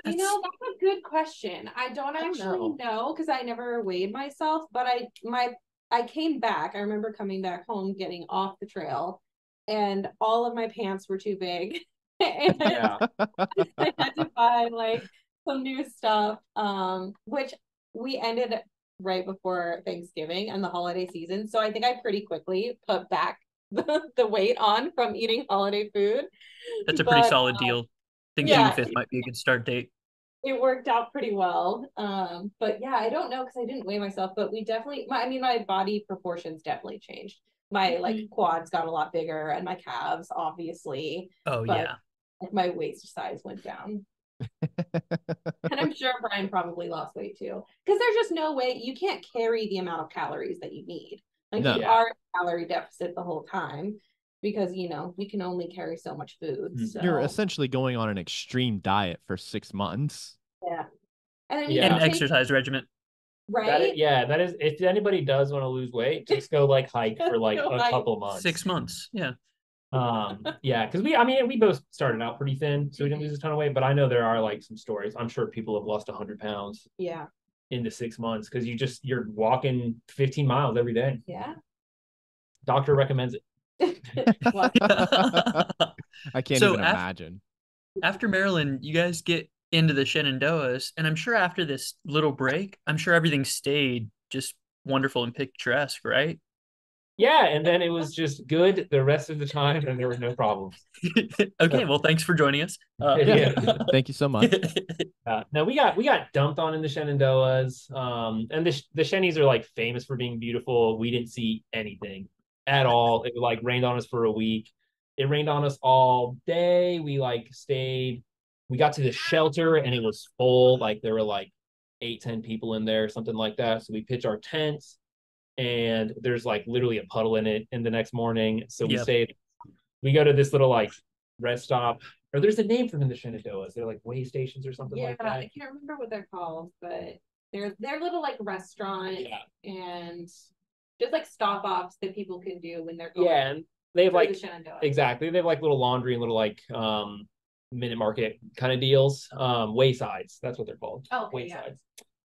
S3: That's a good question. I don't actually know because I never weighed myself, but I came back. I remember coming back home, getting off the trail, and all of my pants were too big. And I had to buy like some new stuff, which we ended right before Thanksgiving and the holiday season. So I think I pretty quickly put back the weight on from eating holiday food.
S1: That's a pretty solid deal. I think June 5th might be a good start date.
S3: It worked out pretty well. But yeah, I don't know because I didn't weigh myself, but we definitely, my body proportions definitely changed. My like quads got a lot bigger and my calves, obviously.
S1: Oh, yeah.
S3: My waist size went down. And I'm sure Brian probably lost weight too. Because there's just no way you can't carry the amount of calories that you need. Like you are in calorie deficit the whole time because we can only carry so much food. So.
S2: You're essentially going on an extreme diet for 6 months.
S3: Yeah. And then
S1: an exercise regimen.
S3: Right.
S4: That is if anybody does want to lose weight, just go like hike for like a couple months.
S1: 6 months. Yeah.
S4: Because we both started out pretty thin, so we didn't lose a ton of weight, but I know there are like some stories. I'm sure people have lost 100 pounds into 6 months because you're walking 15 miles every day.
S3: Yeah.
S4: Doctor recommends it.
S2: I can't even imagine.
S1: After Maryland, you guys get into the Shenandoahs, and I'm sure after this little break, I'm sure everything stayed just wonderful and picturesque, right?
S4: Yeah, and then it was just good the rest of the time, and there were no problems.
S1: Okay, well, thanks for joining us.
S2: Thank you so much.
S4: No, we got dumped on in the Shenandoahs, and the Shennies are like famous for being beautiful. We didn't see anything at all. It like rained on us for a week. It rained on us all day. We like stayed. We got to the shelter, and it was full. Like there were like 8-10 people in there, something like that. So we pitched our tents. and there's like literally a puddle in it. And the next morning, so we go to this little like rest stop, or there's a name for them in the Shenandoahs. They're like way stations or something like that.
S3: I can't remember what they're called, but they're little like restaurants and just like stop offs that people can do when they're going.
S4: Yeah, and they have like exactly. They have like little laundry and little like minute market kind of deals. Waysides, that's what they're called.
S3: Oh, okay,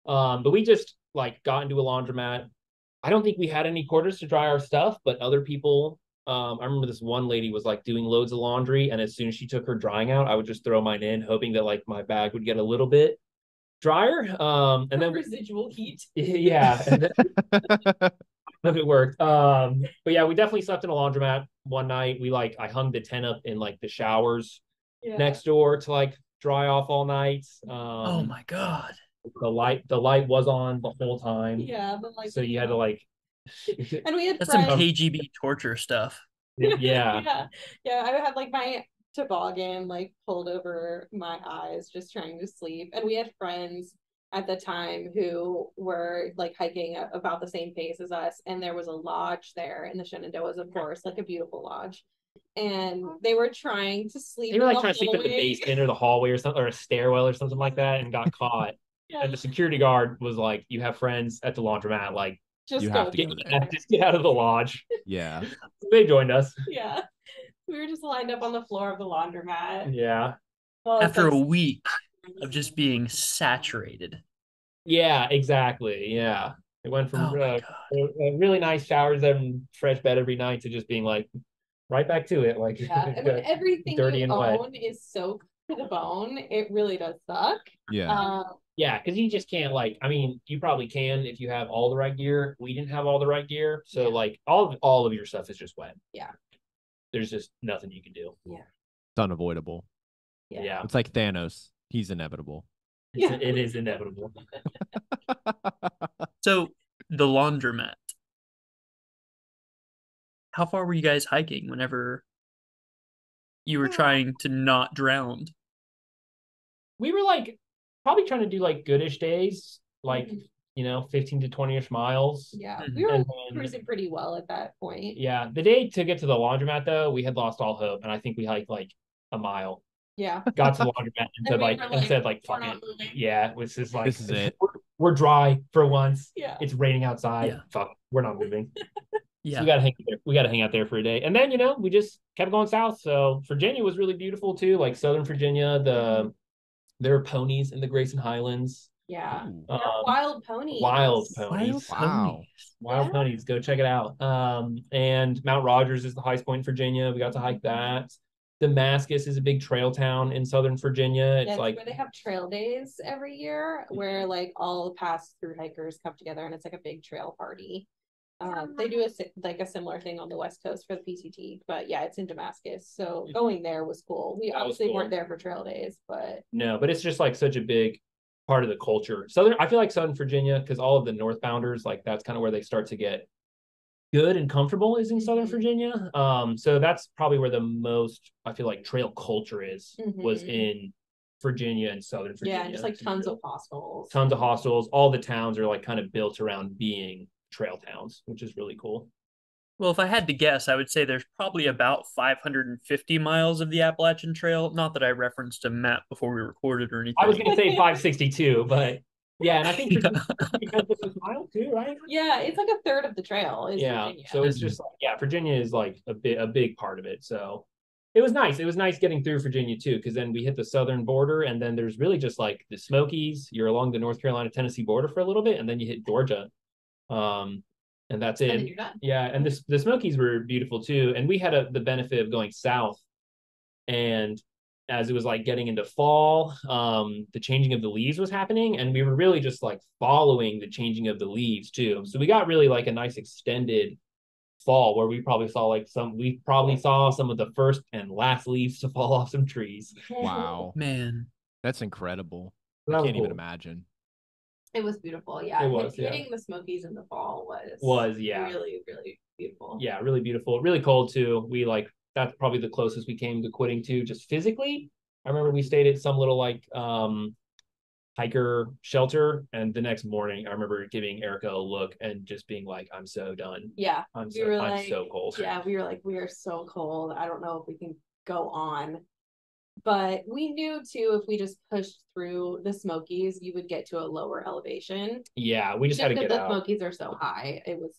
S4: waysides. But we just like got into a laundromat. I don't think we had any quarters to dry our stuff, but other people, I remember this one lady was like doing loads of laundry, and as soon as she took her drying out, I would just throw mine in, hoping that like my bag would get a little bit drier. And then
S3: residual heat.
S4: Yeah. And then, if it worked. But yeah, we definitely slept in a laundromat one night. I hung the tent up in like the showers next door to like dry off all night.
S1: Oh my God.
S4: The light was on the whole time.
S3: Yeah, but like
S4: so you had to like
S3: and we had
S1: that's some KGB torture stuff.
S3: Yeah. I had like my toboggan like pulled over my eyes just trying to sleep, and we had friends at the time who were like hiking about the same pace as us, and there was a lodge there in the Shenandoahs, of course, like a beautiful lodge, and they were trying to sleep.
S4: They were like trying to sleep in the basement or the hallway or something, or a stairwell or something like that, and got caught. And the security guard was like, "You have friends at the laundromat, like
S3: just
S4: get out of the lodge."
S2: Yeah.
S4: They joined us.
S3: Yeah. We were just lined up on the floor of the laundromat.
S4: Yeah.
S3: Well,
S1: after a week of just being saturated.
S4: Yeah, exactly. Yeah. It went from really nice showers and fresh bed every night to just being like right back to it. Like
S3: and when everything dirty and wet is soaked to the bone, it really does suck.
S2: Yeah.
S4: Yeah, because you just can't I mean, you probably can if you have all the right gear. We didn't have all the right gear. So like all of your stuff is just wet.
S3: Yeah.
S4: There's just nothing you can do.
S3: Yeah.
S2: It's unavoidable.
S3: Yeah.
S2: It's like Thanos. He's inevitable.
S4: It is inevitable.
S1: So the laundromat. How far were you guys hiking whenever you were trying to not drown?
S4: We were like probably trying to do like goodish days, like 15 to 20-ish miles.
S3: Yeah, we were cruising pretty well at that point.
S4: Yeah, the day to get to the laundromat though, we had lost all hope, and I think we hiked like a mile.
S3: Yeah,
S4: got to the laundromat and said fuck it. Yeah, it was just like
S2: this is it.
S4: We're dry for once.
S3: Yeah,
S4: it's raining outside. Yeah. Fuck, we're not moving.
S1: Yeah,
S4: so we gotta hang out there for a day, and then we just kept going south. So Virginia was really beautiful too, like Southern Virginia. There are ponies in the Grayson Highlands.
S3: Yeah, wild ponies.
S4: Wild ponies.
S2: Wow.
S4: Wild ponies. Go check it out. And Mount Rogers is the highest point in Virginia. We got to hike that. Damascus is a big trail town in Southern Virginia. It's like
S3: where they have trail days every year, where like all pass through hikers come together, and it's like a big trail party. They do a similar thing on the West Coast for the PCT, but yeah, it's in Damascus. So going there was cool. We obviously weren't there for trail days, but
S4: no, but it's just like such a big part of the culture. I feel like Southern Virginia, because all of the northbounders, like that's kind of where they start to get good and comfortable is in Southern Virginia. So that's probably where the most I feel like trail culture was in Virginia and Southern Virginia.
S3: Yeah, and just like tons of hostels.
S4: Tons of hostels. All the towns are like kind of built around being trail towns, which is really cool.
S1: Well, if I had to guess, I would say there's probably about 550 miles of the Appalachian Trail. Not that I referenced a map before we recorded or anything.
S4: I was going to say 562, but yeah, and I think because it's a mile too, right?
S3: Yeah, it's like a third of the trail is Virginia.
S4: So it's just Virginia is like a big part of it. So it was nice. It was nice getting through Virginia too, because then we hit the southern border, and then there's really just like the Smokies. You're along the North Carolina-Tennessee border for a little bit, and then you hit Georgia. And that's it.
S3: And
S4: yeah, and the Smokies were beautiful too. And we had the benefit of going south, and as it was like getting into fall, the changing of the leaves was happening, and we were really just like following the changing of the leaves too. So we got really like a nice extended fall where we probably saw some of the first and last leaves to fall off some trees.
S2: Wow,
S1: man,
S2: that's incredible. I can't even imagine.
S3: It was beautiful. Yeah.
S4: It was,
S3: hitting the Smokies in the fall was really, really beautiful.
S4: Yeah, really beautiful. Really cold too. That's probably the closest we came to quitting too, just physically. I remember we stayed at some little like hiker shelter. And the next morning, I remember giving Erica a look and just being like, I'm so done.
S3: Yeah.
S4: I'm so cold.
S3: Yeah, we were like, we are so cold. I don't know if we can go on. But we knew too, if we just pushed through the Smokies, you would get to a lower elevation.
S4: Yeah, we just had to get out.
S3: The Smokies are so high. It was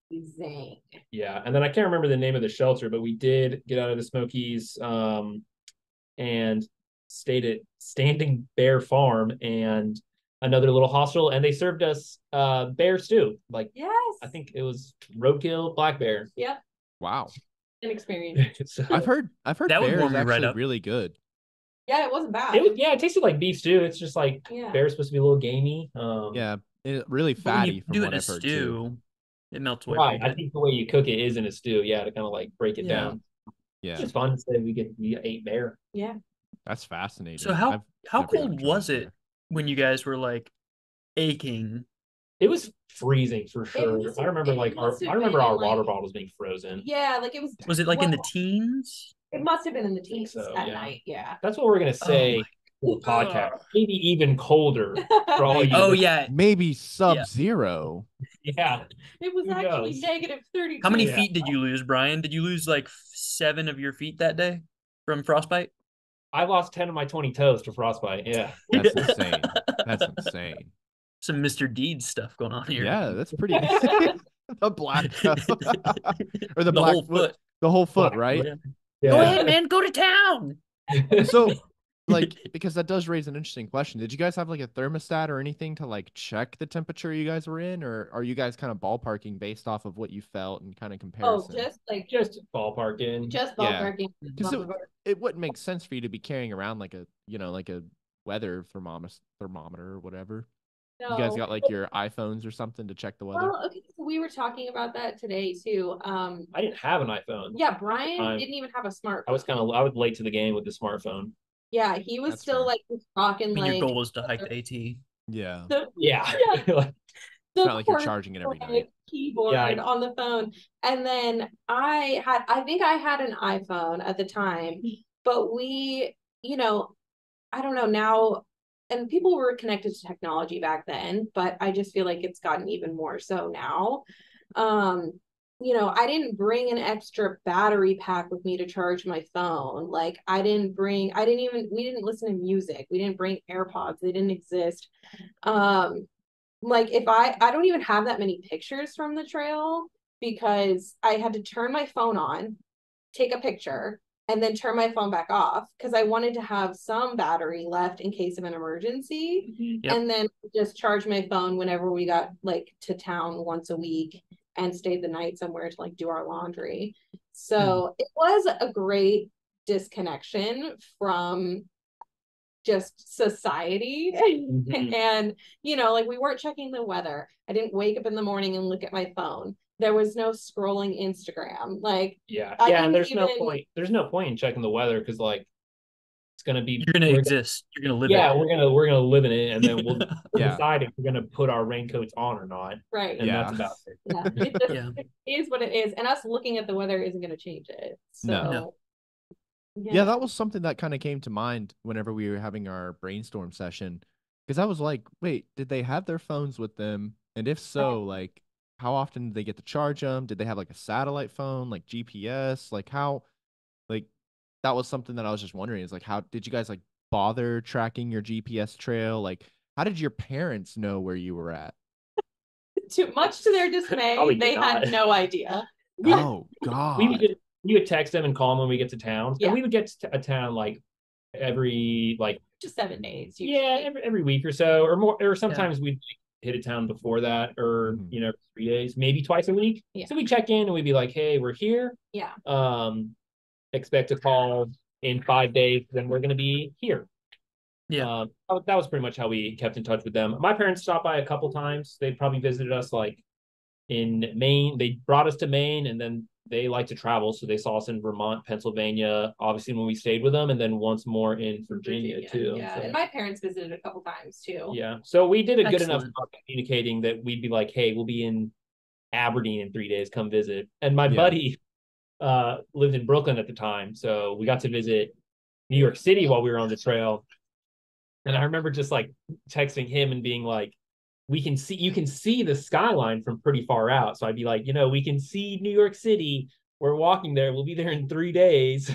S3: freezing.
S4: Yeah, and then I can't remember the name of the shelter, but we did get out of the Smokies and stayed at Standing Bear Farm and another little hostel, and they served us bear stew. Like,
S3: yes,
S4: I think it was roadkill black bear.
S3: Yep.
S2: Wow.
S3: An experience.
S2: So, I've heard that bear is actually really good.
S3: Yeah, it wasn't bad.
S4: It tasted like beef stew. It's just like bear's supposed to be a little gamey.
S2: Yeah, really fatty from what I've heard too.
S1: It melts away.
S4: Right. I think the way you cook it is in a stew. Yeah, to kind of like break it down.
S2: Yeah,
S4: it's just fun to say we ate bear.
S3: Yeah,
S2: that's fascinating.
S1: So how cold was it when you guys were like aching?
S4: It was freezing for sure. I remember our water bottles being frozen.
S3: Yeah, like it was.
S1: Was it like in the teens?
S3: It must have been in the teens at night. Yeah,
S4: that's what we're gonna say. For the podcast, maybe even colder for all you.
S1: Oh yeah,
S2: maybe sub-zero.
S4: Yeah,
S3: it was actually negative 32.
S1: How many feet did you lose, Brian? Did you lose like 7 of your feet that day from frostbite?
S4: I lost 10 of my 20 toes to frostbite. Yeah,
S2: that's insane. That's insane.
S1: Some Mr. Deeds stuff going on here.
S2: Yeah, that's pretty. The black toe. Or the black
S1: whole foot.
S2: The whole foot, right?
S1: Yeah. Go ahead, man. Go to town.
S2: So, like, because that does raise an interesting question. Did you guys have like a thermostat or anything to like check the temperature you guys were in, or are you guys kind of ballparking based off of what you felt and kind of comparison?
S3: Oh,
S4: just ballparking.
S3: Just ballparking.
S2: Because it wouldn't make sense for you to be carrying around like a weather thermometer or whatever. No. You guys got like your iPhones or something to check the weather?
S3: Well, okay, so we were talking about that today too.
S4: I didn't have an iPhone.
S3: Yeah, Brian didn't even have a smartphone.
S4: I was late to the game with the smartphone.
S3: Yeah, he was still like talking like
S1: your goal was to hike the AT.
S2: Yeah.
S4: Yeah.
S2: It's not like you're charging it every night.
S3: Keyboard on the phone. And then I think I had an iPhone at the time, but we, I don't know now. And people were connected to technology back then, but I just feel like it's gotten even more so now. I didn't bring an extra battery pack with me to charge my phone. Like we didn't listen to music. We didn't bring AirPods. They didn't exist. Like if I don't even have that many pictures from the trail because I had to turn my phone on, take a picture, and then turn my phone back off because I wanted to have some battery left in case of an emergency. Yep. And then just charge my phone whenever we got like to town once a week and stayed the night somewhere to like do our laundry. So it was a great disconnection from just society. And, like we weren't checking the weather. I didn't wake up in the morning and look at my phone. There was no scrolling Instagram. Like,
S4: and there's no point. There's no point in checking the weather because, like, it's gonna be.
S1: You're gonna exist. You're gonna live.
S4: Yeah, we're gonna live in it, and then we'll decide if we're gonna put our raincoats on or not.
S3: Right.
S4: And that's about it.
S3: It is what it is, and us looking at the weather isn't gonna change it. So.
S2: No. Yeah, that was something that kind of came to mind whenever we were having our brainstorm session, because I was like, wait, did they have their phones with them? And if so, like, how often did they get to charge them? Did they have like a satellite phone, like GPS? Like how, like that was something that I was just wondering is like, how did you guys like bother tracking your GPS trail? Like, how did your parents know where you were at?
S3: Too much to their dismay, they had no idea.
S2: Oh God.
S4: We would text them and call them when we get to town. And we would get to a town like every
S3: just 7 days.
S4: Usually. Yeah, every week or so, or more, or sometimes we'd hit a town before that, or 3 days, maybe twice a week. Yeah. So we check in and we'd be like, hey, we're here.
S3: Yeah.
S4: Expect a call in 5 days, then we're gonna be here.
S1: Yeah.
S4: That was pretty much how we kept in touch with them. My parents stopped by a couple times. They probably visited us like in Maine. They brought us to Maine, and then they like to travel, so they saw us in Vermont, Pennsylvania, obviously when we stayed with them, and then once more in Virginia too.
S3: Yeah, so. And my parents visited a couple times too.
S4: Yeah, so we did a good enough job communicating that we'd be like, hey, we'll be in Aberdeen in 3 days, come visit. And my buddy lived in Brooklyn at the time, so we got to visit New York City while we were on the trail. And I remember just like texting him and being like, you can see the skyline from pretty far out. So I'd be like, we can see New York City. We're walking there. We'll be there in 3 days.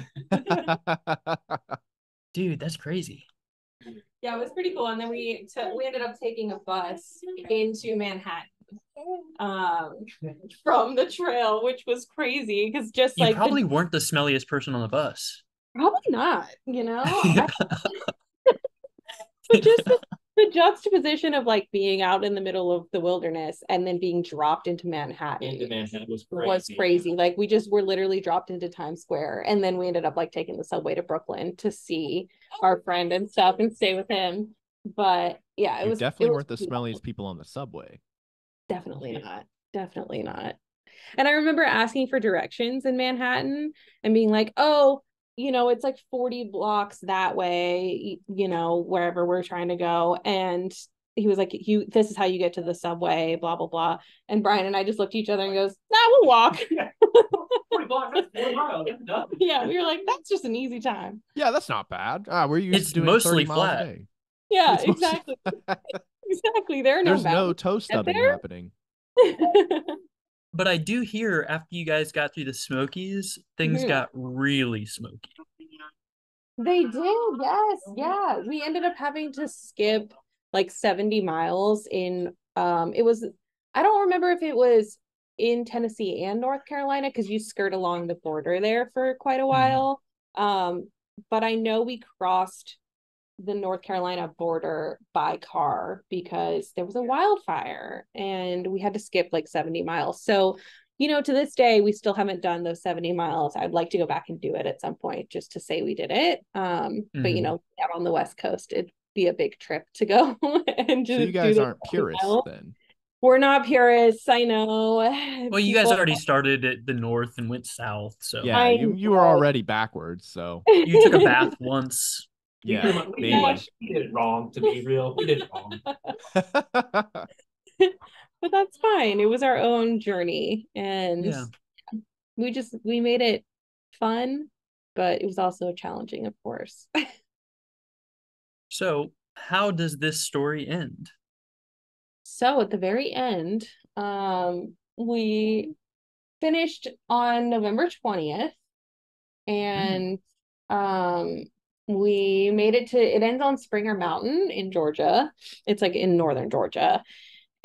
S1: Dude, that's crazy.
S3: Yeah, it was pretty cool. And then we ended up taking a bus into Manhattan from the trail, which was crazy because just
S1: you
S3: like
S1: probably weren't the smelliest person on the bus.
S3: Probably not, but just the juxtaposition of like being out in the middle of the wilderness and then being dropped into Manhattan. Was crazy. Like we just were literally dropped into Times Square, and then we ended up like taking the subway to Brooklyn to see our friend and stuff and stay with him. But yeah,
S2: You definitely weren't the
S3: cool.
S2: smelliest people on the subway.
S3: Definitely not. Definitely not. And I remember asking for directions in Manhattan and being like, oh, it's like 40 blocks that way, wherever we're trying to go. And he was like, this is how you get to the subway, blah, blah, blah. And Brian and I just looked at each other and goes, nah, we'll walk. 40 blocks, that's 4 miles. Yeah, we were like, that's just an easy time.
S2: Yeah, that's not bad. We're used to doing
S1: mostly
S2: 30 miles
S1: flat.
S2: a day.
S3: Yeah, exactly. Exactly.
S2: There's no toe stubbing happening.
S1: But I do hear after you guys got through the Smokies, things got really smoky.
S3: They did, yes. Yeah. We ended up having to skip like 70 miles in it was I don't remember if it was in Tennessee and North Carolina because you skirt along the border there for quite a while. But I know we crossed the North Carolina border by car because there was a wildfire and we had to skip like 70 miles. So, to this day, we still haven't done those 70 miles. I'd like to go back and do it at some point just to say we did it. But, out on the West Coast, it'd be a big trip to go and just
S2: so you guys aren't purists then.
S3: We're not purists, I know.
S1: Well, you guys already started at the north and went south, so
S2: yeah, you were already backwards, so
S1: you took a bath once.
S2: Yeah,
S4: we did it wrong, to be real. We did it wrong.
S3: But that's fine. It was our own journey, and we made it fun, but it was also challenging, of course.
S1: So, how does this story end?
S3: So at the very end, we finished on November 20th, and we made it ends on Springer Mountain in Georgia. It's like in northern Georgia.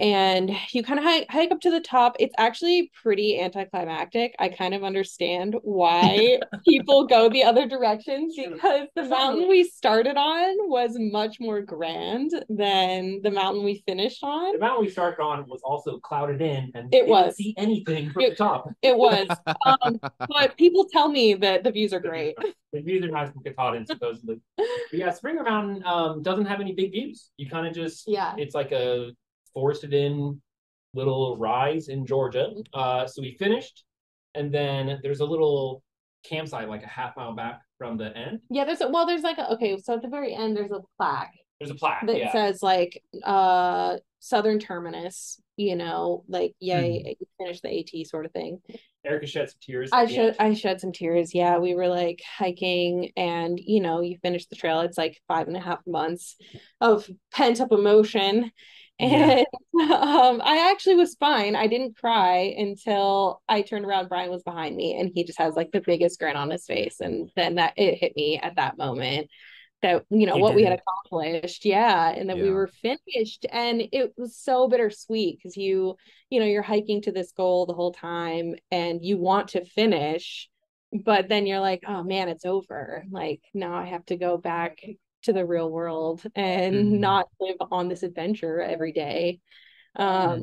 S3: And you kind of hike up to the top. It's actually pretty anticlimactic. I kind of understand why people go the other directions because the mountain we started on was much more grand than the mountain we finished on.
S4: The mountain we started on was also clouded in, and
S3: it was.
S4: Didn't see anything from the top.
S3: It was. But people tell me that the views are great.
S4: The views are nice from Katahdin, supposedly. But yeah, Springer Mountain doesn't have any big views. You kind of just it's like a forested in little rise in Georgia. So we finished, and then there's a little campsite like a half mile back from the end.
S3: Yeah, so at the very end there's a plaque.
S4: There's a plaque
S3: that says like Southern Terminus, like yay, you finished the AT sort of thing.
S4: Erica shed some tears.
S3: I shed some tears. Yeah, we were like hiking, and you finish the trail. It's like 5.5 months of pent up emotion. And I actually was fine. I didn't cry until I turned around. Brian was behind me, and he just has like the biggest grin on his face. And then it hit me at that moment that what we had accomplished, and that we were finished. And it was so bittersweet because you're hiking to this goal the whole time, and you want to finish, but then you're like, oh man, it's over. Like now I have to go back to the real world and not live on this adventure every day. But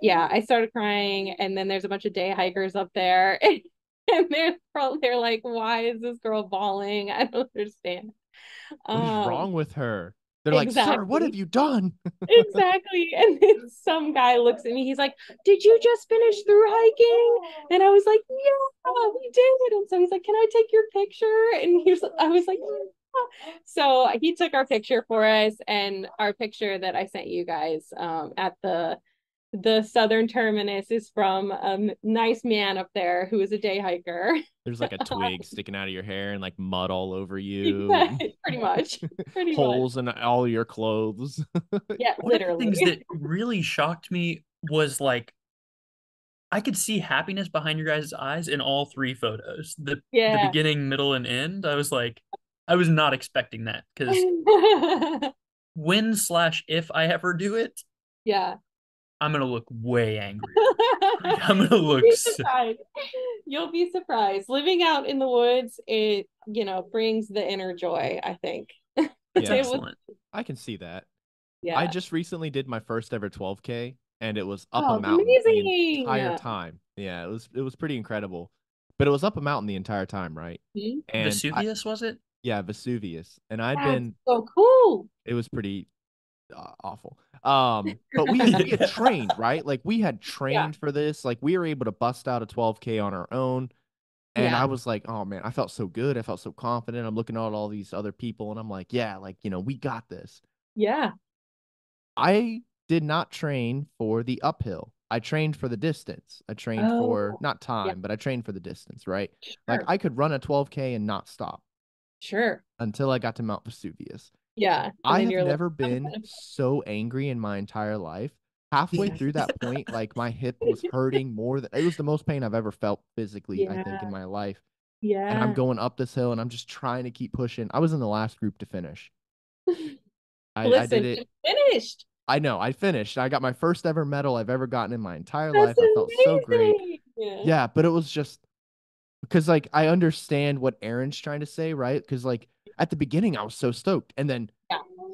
S3: yeah, I started crying, and then there's a bunch of day hikers up there, and they're like, why is this girl bawling? I don't understand.
S2: What is wrong with her? They're like, sir, what have you done?
S3: Exactly. And then some guy looks at me. He's like, did you just finish through hiking? And I was like, yeah, we did. And so he's like, can I take your picture? And I was like, yeah. So he took our picture for us, and our picture that I sent you guys at the the southern terminus is from a nice man up there who is a day hiker.
S2: There's like a twig sticking out of your hair and like mud all over you.
S3: Pretty much.
S2: Holes in all your clothes.
S3: Yeah,
S1: One
S3: literally.
S1: of the things that really shocked me was like I could see happiness behind your guys' eyes in all three photos. The beginning, middle, and end. I was like, I was not expecting that because when/if I ever do it,
S3: yeah,
S1: I'm gonna look way angry. I'm gonna look.
S3: You'll be surprised. Living out in the woods, it brings the inner joy, I think.
S1: That's excellent.
S2: I can see that.
S3: Yeah.
S2: I just recently did my first ever 12K, and it was up a mountain the entire time. Yeah, it was pretty incredible. But it was up a mountain the entire time, right?
S3: Mm-hmm.
S1: And Vesuvius, was it?
S2: Yeah, Vesuvius. And I'd
S3: That's
S2: been
S3: so cool.
S2: It was pretty awful. But we had trained, right? Like we had trained for this. Like we were able to bust out a 12K on our own. And I was like, oh man, I felt so good. I felt so confident. I'm looking at all these other people and I'm like, yeah, like, we got this.
S3: Yeah.
S2: I did not train for the uphill. I trained for the distance. I trained for not time, but I trained for the distance, right? Sure. Like I could run a 12K and not stop.
S3: Sure.
S2: Until I got to Mount Vesuvius.
S3: Yeah.
S2: I have never been so angry in my entire life. Halfway through that point, like my hip was hurting more than it was the most pain I've ever felt physically, I think, in my life.
S3: Yeah.
S2: And I'm going up this hill and I'm just trying to keep pushing. I was in the last group to finish. I did it.
S3: Finished.
S2: I know, I finished. I got my first ever medal I've ever gotten in my entire life. I felt so great. Yeah, but it was just because like I understand what Aaron's trying to say, right? Because like at the beginning I was so stoked, and then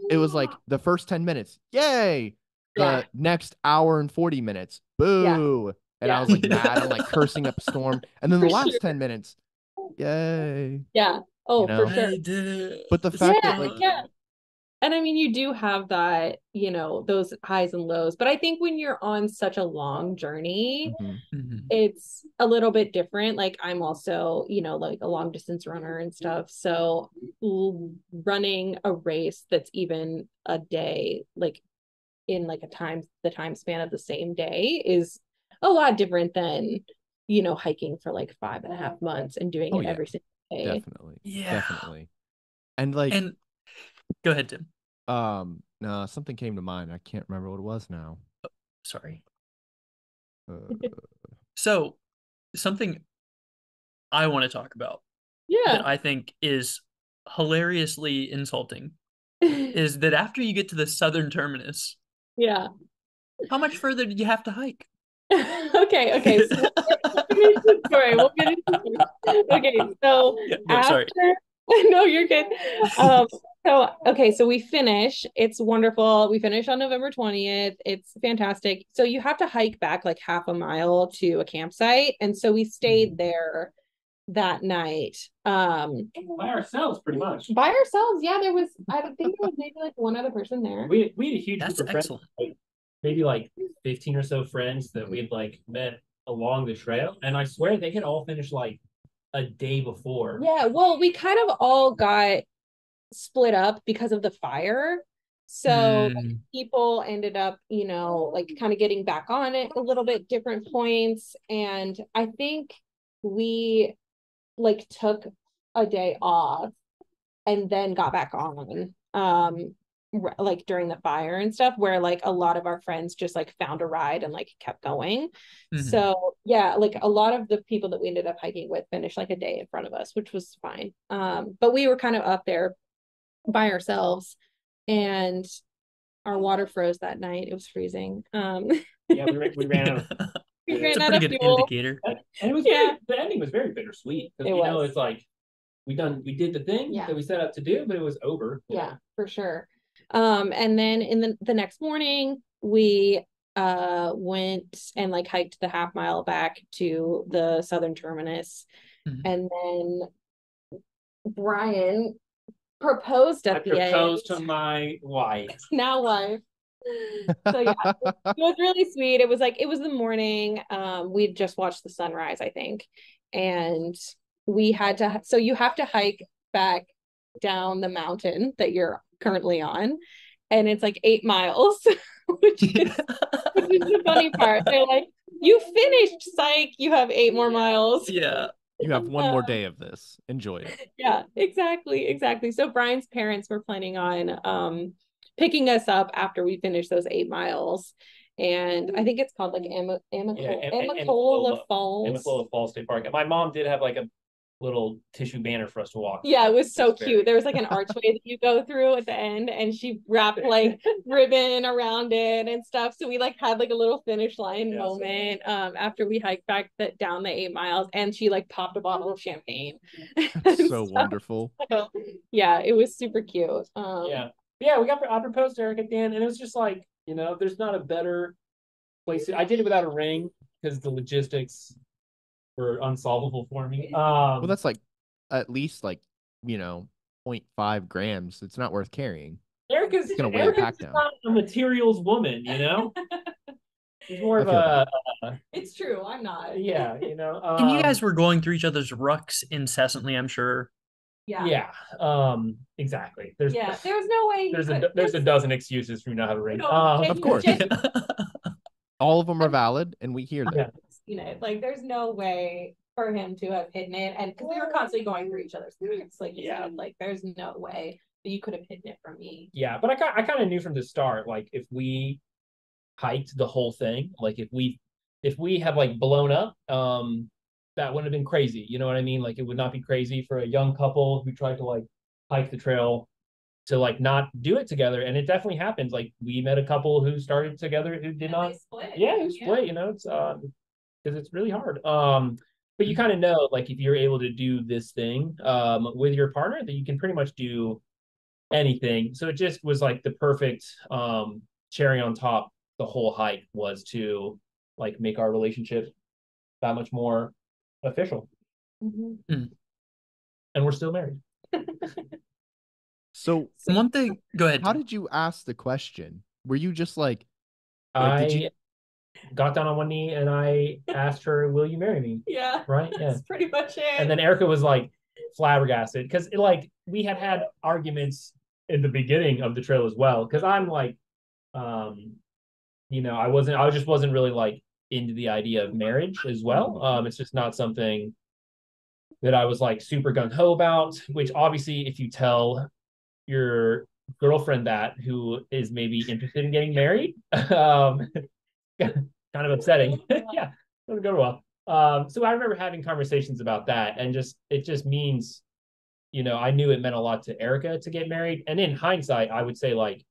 S2: it was like the first 10 minutes, yay! The next hour and 40 minutes, boo! And I was like mad. I'm like cursing up a storm, and then the last 10 minutes, yay!
S3: Yeah. Oh, for sure.
S1: I did it.
S2: But the fact that like
S3: and I mean, you do have that, those highs and lows. But I think when you're on such a long journey, it's a little bit different. Like I'm also, like a long distance runner and stuff. So running a race that's even a day, like in like the time span of the same day is a lot different than, hiking for like 5.5 months and doing it every single day.
S2: Definitely. Yeah. Definitely. And like
S1: go ahead, Tim.
S2: No, something came to mind. I can't remember what it was now.
S1: Sorry. So, something I want to talk about that I think is hilariously insulting is that after you get to the southern terminus, how much further did you have to hike?
S3: Okay. So we'll finish the story. Okay, so
S1: sorry.
S3: No, you're good. So we finish. It's wonderful. We finish on November 20th. It's fantastic. So you have to hike back like half a mile to a campsite. And so we stayed there that night.
S4: By ourselves, pretty much.
S3: By ourselves, yeah. I think there was maybe like one other person there.
S4: We had a huge group of friends, like, maybe like 15 or so friends that we'd like met along the trail. And I swear they had all finished like a day before.
S3: Yeah, well, we kind of all got split up because of the fire. So people ended up, like kind of getting back on it a little bit, different points. And I think we like took a day off and then got back on. Like during the fire and stuff, where like a lot of our friends just like found a ride and like kept going. So yeah, like a lot of the people that we ended up hiking with finished like a day in front of us, which was fine. But we were kind of up there by ourselves, and our water froze that night. It was freezing.
S4: Yeah, we ran out of
S3: it's
S1: a pretty good indicator.
S4: And it was the ending was very bittersweet because it's like we did the thing that we set out to do, but it was over.
S3: Yeah, for sure. And then in the next morning, we went and like hiked the half mile back to the southern terminus. And then Brian proposed at the end.
S4: I proposed to my wife.
S3: Now wife. So yeah, it was really sweet. It was the morning. We'd just watched the sunrise, I think. And we had to, so you have to hike back down the mountain that you're currently on, and it's like 8 miles which is the funny part. They're like, you finished, psych, you have 8 more miles.
S1: Yeah.
S2: You have one more day of this. Enjoy it.
S3: Yeah, exactly. So Brian's parents were planning on picking us up after we finish those 8 miles. And I think it's called like Amicalola Falls.
S4: Amicalola Falls State Park. And my mom did have like a little tissue banner for us to walk.
S3: Yeah, it was so cute. There was like an archway that you go through at the end, and she wrapped like ribbon around it and stuff. So we like had like a little finish line moment after we hiked back down the 8 miles, and she like popped a bottle of champagne.
S2: That's so wonderful.
S3: So, yeah, it was super cute.
S4: I proposed to Eric at the end, and it was just like, there's not a better place. I did it without a ring because the logistics were unsolvable for me.
S2: Well, that's like at least like 0.5 grams. It's not worth carrying.
S4: Erica's
S2: gonna weigh a pack down.
S4: Not a materials woman, She's more of a.
S3: It's true. I'm not.
S4: Yeah,
S1: And you guys were going through each other's rucks incessantly, I'm sure.
S4: Yeah. Exactly.
S3: There's no way.
S4: There's a dozen excuses for you not have a ring.
S2: Of course. All of them are valid, and we hear them.
S3: Like there's no way for him to have hidden it, and because we were constantly going through each other's things, like you said, like there's no way that you could have hidden it from me.
S4: Yeah, but I kind of knew from the start, like if we hiked the whole thing, like if we have like blown up, that wouldn't have been crazy. You know what I mean? Like it would not be crazy for a young couple who tried to like hike the trail to like not do it together. And it definitely happens. Like we met a couple who started together who did not split. Yeah, who split, it's because it's really hard. But you kind of know, like if you're able to do this thing with your partner, that you can pretty much do anything. So it just was like the perfect cherry on top. The whole hike was to like make our relationship that much more official.
S3: Mm-hmm.
S4: And we're still married.
S2: So
S1: one thing, go ahead.
S2: How did you ask the question? Were you just like
S4: I got down on one knee and I asked her, "Will you marry me?"
S3: Yeah.
S4: Right? Yeah.
S3: That's pretty much it.
S4: And then Erica was like flabbergasted because we had arguments in the beginning of the trail as well. Because I'm like, I just wasn't really like into the idea of marriage as well. It's just not something that I was like super gung ho about, which obviously if you tell your girlfriend that who is maybe interested in getting married, kind of upsetting. Yeah, doesn't go well. So I remember having conversations about that, and it just means, I knew it meant a lot to Erica to get married. And in hindsight, I would say like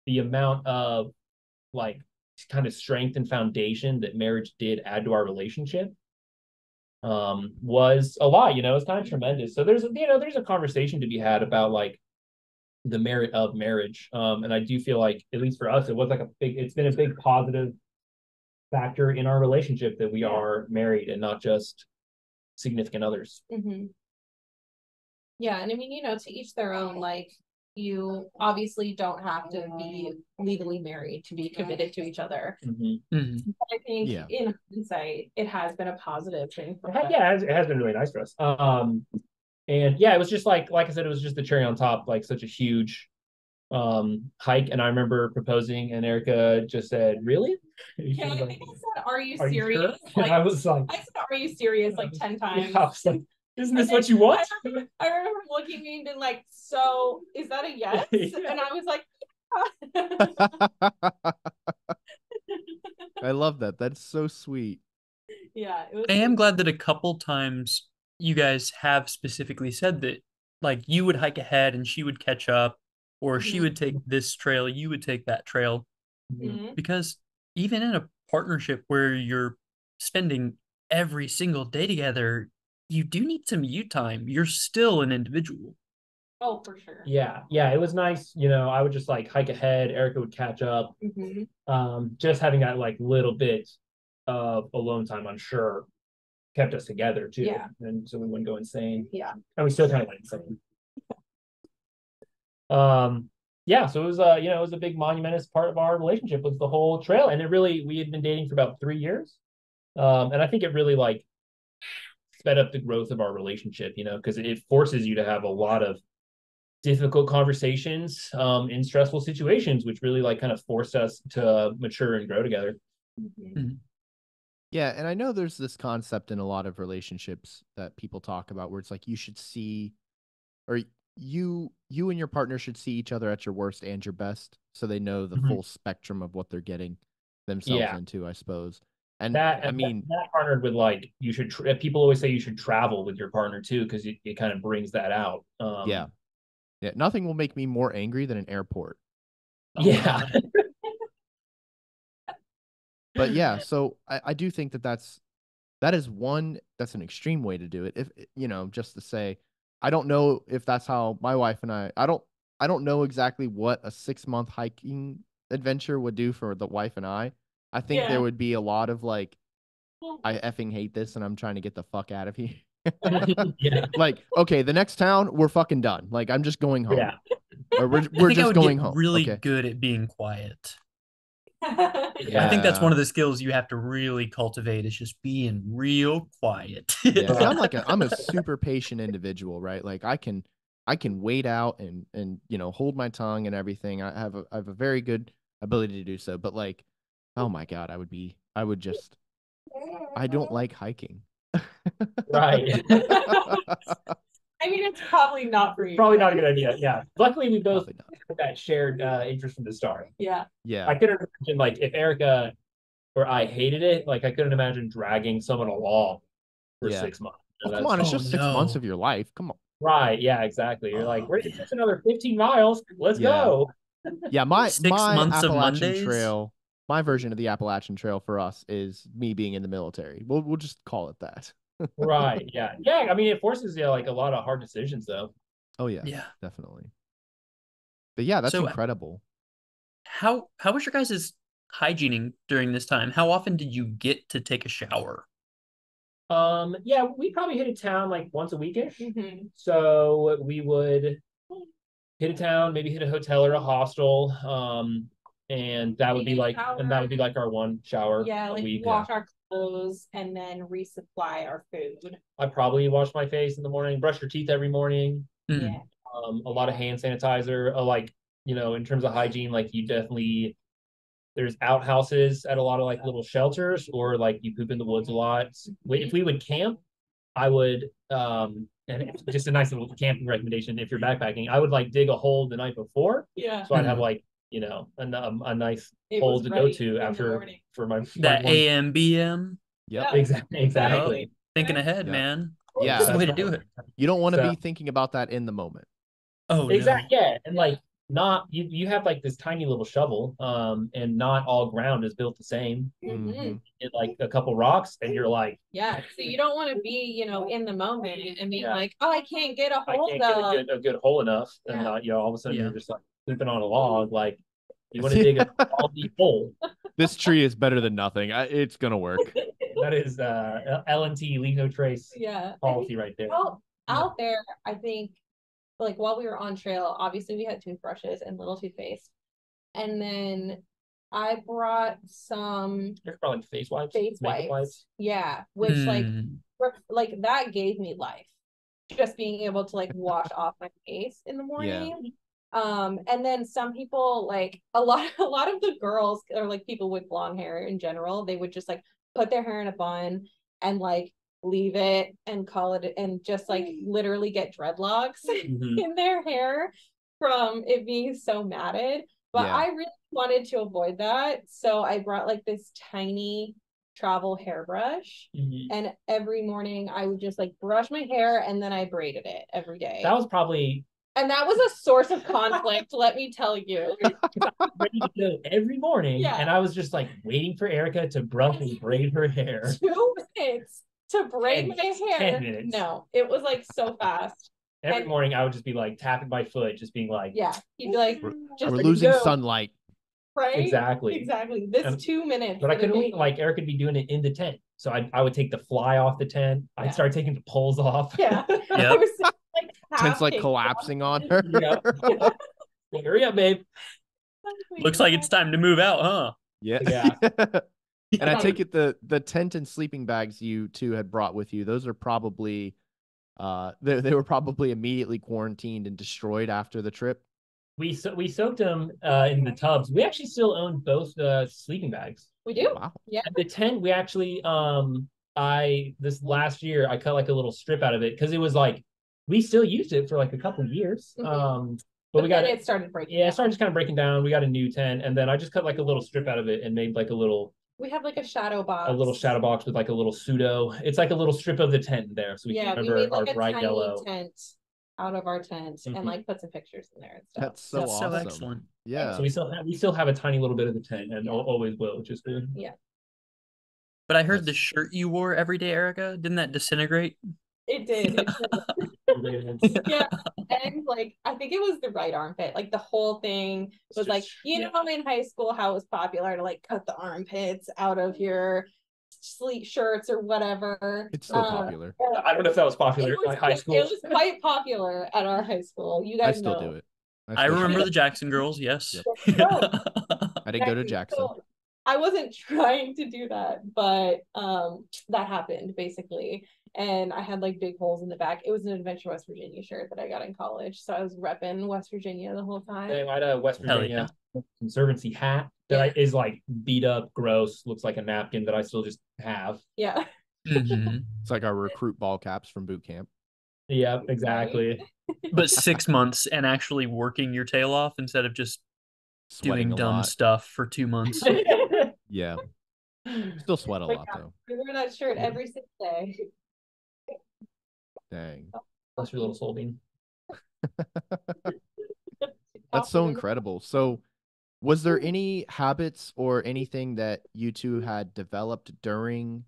S4: the amount of like kind of strength and foundation that marriage did add to our relationship was a lot. It's kind of tremendous. So there's a conversation to be had about like the merit of marriage. And I do feel like, at least for us, it's been a big positive factor in our relationship that we are married and not just significant others.
S3: Mm-hmm. Yeah. And I mean, to each their own. Like, you obviously don't have to be legally married to be committed to each other.
S4: Mm-hmm.
S1: Mm-hmm.
S3: But I think in hindsight, it has been a positive thing for us.
S4: Yeah, it has been really nice for us. And yeah, it was just like I said, it was just the cherry on top, like such a huge hike. And I remember proposing, and Erica just said, "Really?"
S3: Yeah, I think I said, "Are you serious?"
S4: Sure? Like, I was like,
S3: I said, "Are you serious?" like 10 times.
S4: Yeah, I was like, "Isn't this what you want?"
S3: I remember looking at me and being like, "So is that a yes?" Yeah. And I was like,
S2: yeah. I love that. That's so sweet.
S3: Yeah.
S1: I am glad that a couple times you guys have specifically said that, like, you would hike ahead and she would catch up, or she would take this trail, you would take that trail.
S3: Mm-hmm.
S1: Because even in a partnership where you're spending every single day together, you do need some you time. You're still an individual.
S3: Oh, for sure.
S4: Yeah. It was nice. I would just like hike ahead. Erica would catch up.
S3: Mm-hmm.
S4: Just having that like little bit of alone time, I'm sure, kept us together too.
S3: Yeah.
S4: And so we wouldn't go insane.
S3: Yeah.
S4: And we still kind of went insane. Yeah, so it was it was a big monumentous part of our relationship was the whole trail. And we had been dating for about 3 years. And I think it really like sped up the growth of our relationship, because it forces you to have a lot of difficult conversations in stressful situations, which really like kind of forced us to mature and grow together.
S1: Mhm.
S2: Yeah, and I know there's this concept in a lot of relationships that people talk about where it's like you should see, or you and your partner should see each other at your worst and your best, so they know the full spectrum of what they're getting themselves into, I suppose. And I mean,
S4: that partnered with like you should. People always say you should travel with your partner too, because it kind of brings that out.
S2: Yeah, nothing will make me more angry than an airport.
S4: Yeah.
S2: But yeah, so I do think that's an extreme way to do it. If just to say, I don't know if that's how my wife and I don't know exactly what a 6-month hiking adventure would do for the wife and I. I think there would be a lot of like, I effing hate this and I'm trying to get the fuck out of here.
S4: Yeah.
S2: Like, okay, the next town, we're fucking done. Like, I'm just going home.
S4: Yeah.
S2: Or we're just going home.
S1: Really
S2: okay.
S1: good at being quiet.
S4: Yeah.
S1: I think that's one of the skills you have to really cultivate, is just being real quiet.
S2: Yeah, see, I'm a super patient individual, right? Like I can wait out and hold my tongue and everything. I have a very good ability to do so. But like, oh my God, I don't like hiking.
S4: Right.
S3: I mean, it's probably not for you.
S4: Probably not a good idea. Yeah. Luckily, we both have that shared interest from the start.
S3: Yeah.
S2: Yeah.
S4: I couldn't imagine like if Erica or I hated it, like I couldn't imagine dragging someone along for 6 months.
S2: Oh, come on, it's just 6 months of your life. Come on.
S4: Right. Yeah, exactly. You're like, we're just another 15 miles. Let's go.
S2: Yeah, my
S1: 6 months of
S2: Appalachian
S1: Mondays?
S2: Trail, my version of the Appalachian Trail for us is me being in the military. We'll just call it that.
S4: Right. Yeah. Yeah. I mean, it forces you like a lot of hard decisions, though.
S2: Oh yeah. Yeah. Definitely. But yeah, that's incredible.
S1: How was your guys' hygiening during this time? How often did you get to take a shower?
S4: Yeah, we probably hit a town like once a weekish. So we would hit a town, maybe hit a hotel or a hostel. And that would be like our one shower a week.
S3: Wash our clothes and then resupply our food.
S4: I probably wash my face in the morning, brush your teeth every morning.
S3: Yeah.
S4: A lot of hand sanitizer. Like, in terms of hygiene, like there's outhouses at a lot of like little shelters, or like you poop in the woods a lot. If we would camp, I would and just a nice little camping recommendation if you're backpacking, I would like dig a hole the night before.
S3: Yeah.
S4: So I'd have like, a nice hole to go to after for my
S1: that AM BM.
S2: Yep.
S4: Exactly.
S1: Thinking ahead, man.
S2: Yeah.
S1: That's the way to do it.
S2: You don't want to be thinking about that in the moment.
S1: Oh,
S4: exactly.
S1: No.
S4: Yeah. And like you have like this tiny little shovel, and not all ground is built the same.
S3: Mm-hmm.
S4: And like a couple rocks, and you're like,
S3: so you don't want to be, in the moment and be like, oh, I can't get a hole.
S4: I can't get a good hole enough, and all of a sudden you're just like sleeping on a log. Like you want to dig a deep hole.
S2: This tree is better than nothing. It's gonna work.
S4: That is L&T, leave no trace. Policy right there.
S3: Out there, I think. Like while we were on trail, obviously we had toothbrushes and little toothpaste, and then I brought some
S4: probably face wipes.
S3: Yeah, which like that gave me life, just being able to like wash off my face in the morning. And then some people, like a lot of the girls, or like people with long hair in general, they would just like put their hair in a bun and like leave it and call it, and just like literally get dreadlocks in their hair from it being so matted. But I really wanted to avoid that, so I brought like this tiny travel hairbrush, and every morning I would just like brush my hair, and then I braided it every day.
S4: That was
S3: a source of conflict, let me tell you.
S4: I was ready to go every morning, and I was just like waiting for Erica to brush and braid her hair.
S3: 2 minutes to braid my hair.
S4: 10 minutes.
S3: No, it was like so fast.
S4: Every morning I would just be like tapping my foot, just being like,
S3: he'd be like,
S2: we're losing sunlight.
S3: Right?
S4: Exactly.
S3: This 2 minutes.
S4: But I couldn't like Eric could be doing it in the tent. So I would take the fly off the tent. I'd start taking the poles off.
S3: Yeah. I was like
S2: tent's like collapsing on her.
S4: Hurry up, babe.
S1: Looks like it's time to move out, huh?
S2: Yeah. And I take it the tent and sleeping bags you two had brought with you, those are probably They were probably immediately quarantined and destroyed after the trip.
S4: We soaked them in the tubs. We actually still own both sleeping bags.
S3: We do.
S2: Wow.
S3: Yeah.
S4: And the tent, we actually this last year I cut like a little strip out of it because it was like we still used it for like a couple of years. But we got
S3: it started breaking.
S4: Yeah, it started just kind of breaking down. We got a new tent, and then I just cut like a little strip out of it and made like a little.
S3: We have like a shadow box.
S4: A little shadow box with like a little pseudo. It's like a little strip of the tent there, so we can remember
S3: we made like
S4: our bright yellow
S3: tent out of our tent and like put some pictures in there and stuff.
S2: That's so awesome.
S1: So excellent.
S2: Yeah.
S4: So we still have a tiny little bit of the tent and always will, which is good.
S3: Yeah.
S1: But I heard the shirt you wore every day, Erica, didn't that disintegrate?
S3: It did. Yeah. And like I think it was the right armpit. Like the whole thing was like, know in high school how it was popular to like cut the armpits out of your sleek shirts or whatever.
S2: It's still popular.
S4: I don't know if that was popular at my high school.
S3: It was quite popular at our high school. You guys
S2: I still do it.
S1: I remember the Jackson girls, yes.
S2: Yep. I didn't go to Jackson.
S3: So I wasn't trying to do that, but that happened basically. And I had like big holes in the back. It was an Adventure West Virginia shirt that I got in college. So I was repping West Virginia the whole time.
S4: I had a West Virginia Conservancy hat that is like beat up, gross, looks like a napkin that I still just have.
S3: Yeah.
S2: It's like our recruit ball caps from boot camp.
S4: Yeah, exactly.
S1: But 6 months and actually working your tail off instead of just
S2: Sweating
S1: doing dumb stuff for 2 months.
S2: Yeah. Still sweat a lot though.
S3: We wear that shirt every single day.
S2: Dang.
S4: That's your little soul bean.
S2: That's so incredible. So was there any habits or anything that you two had developed during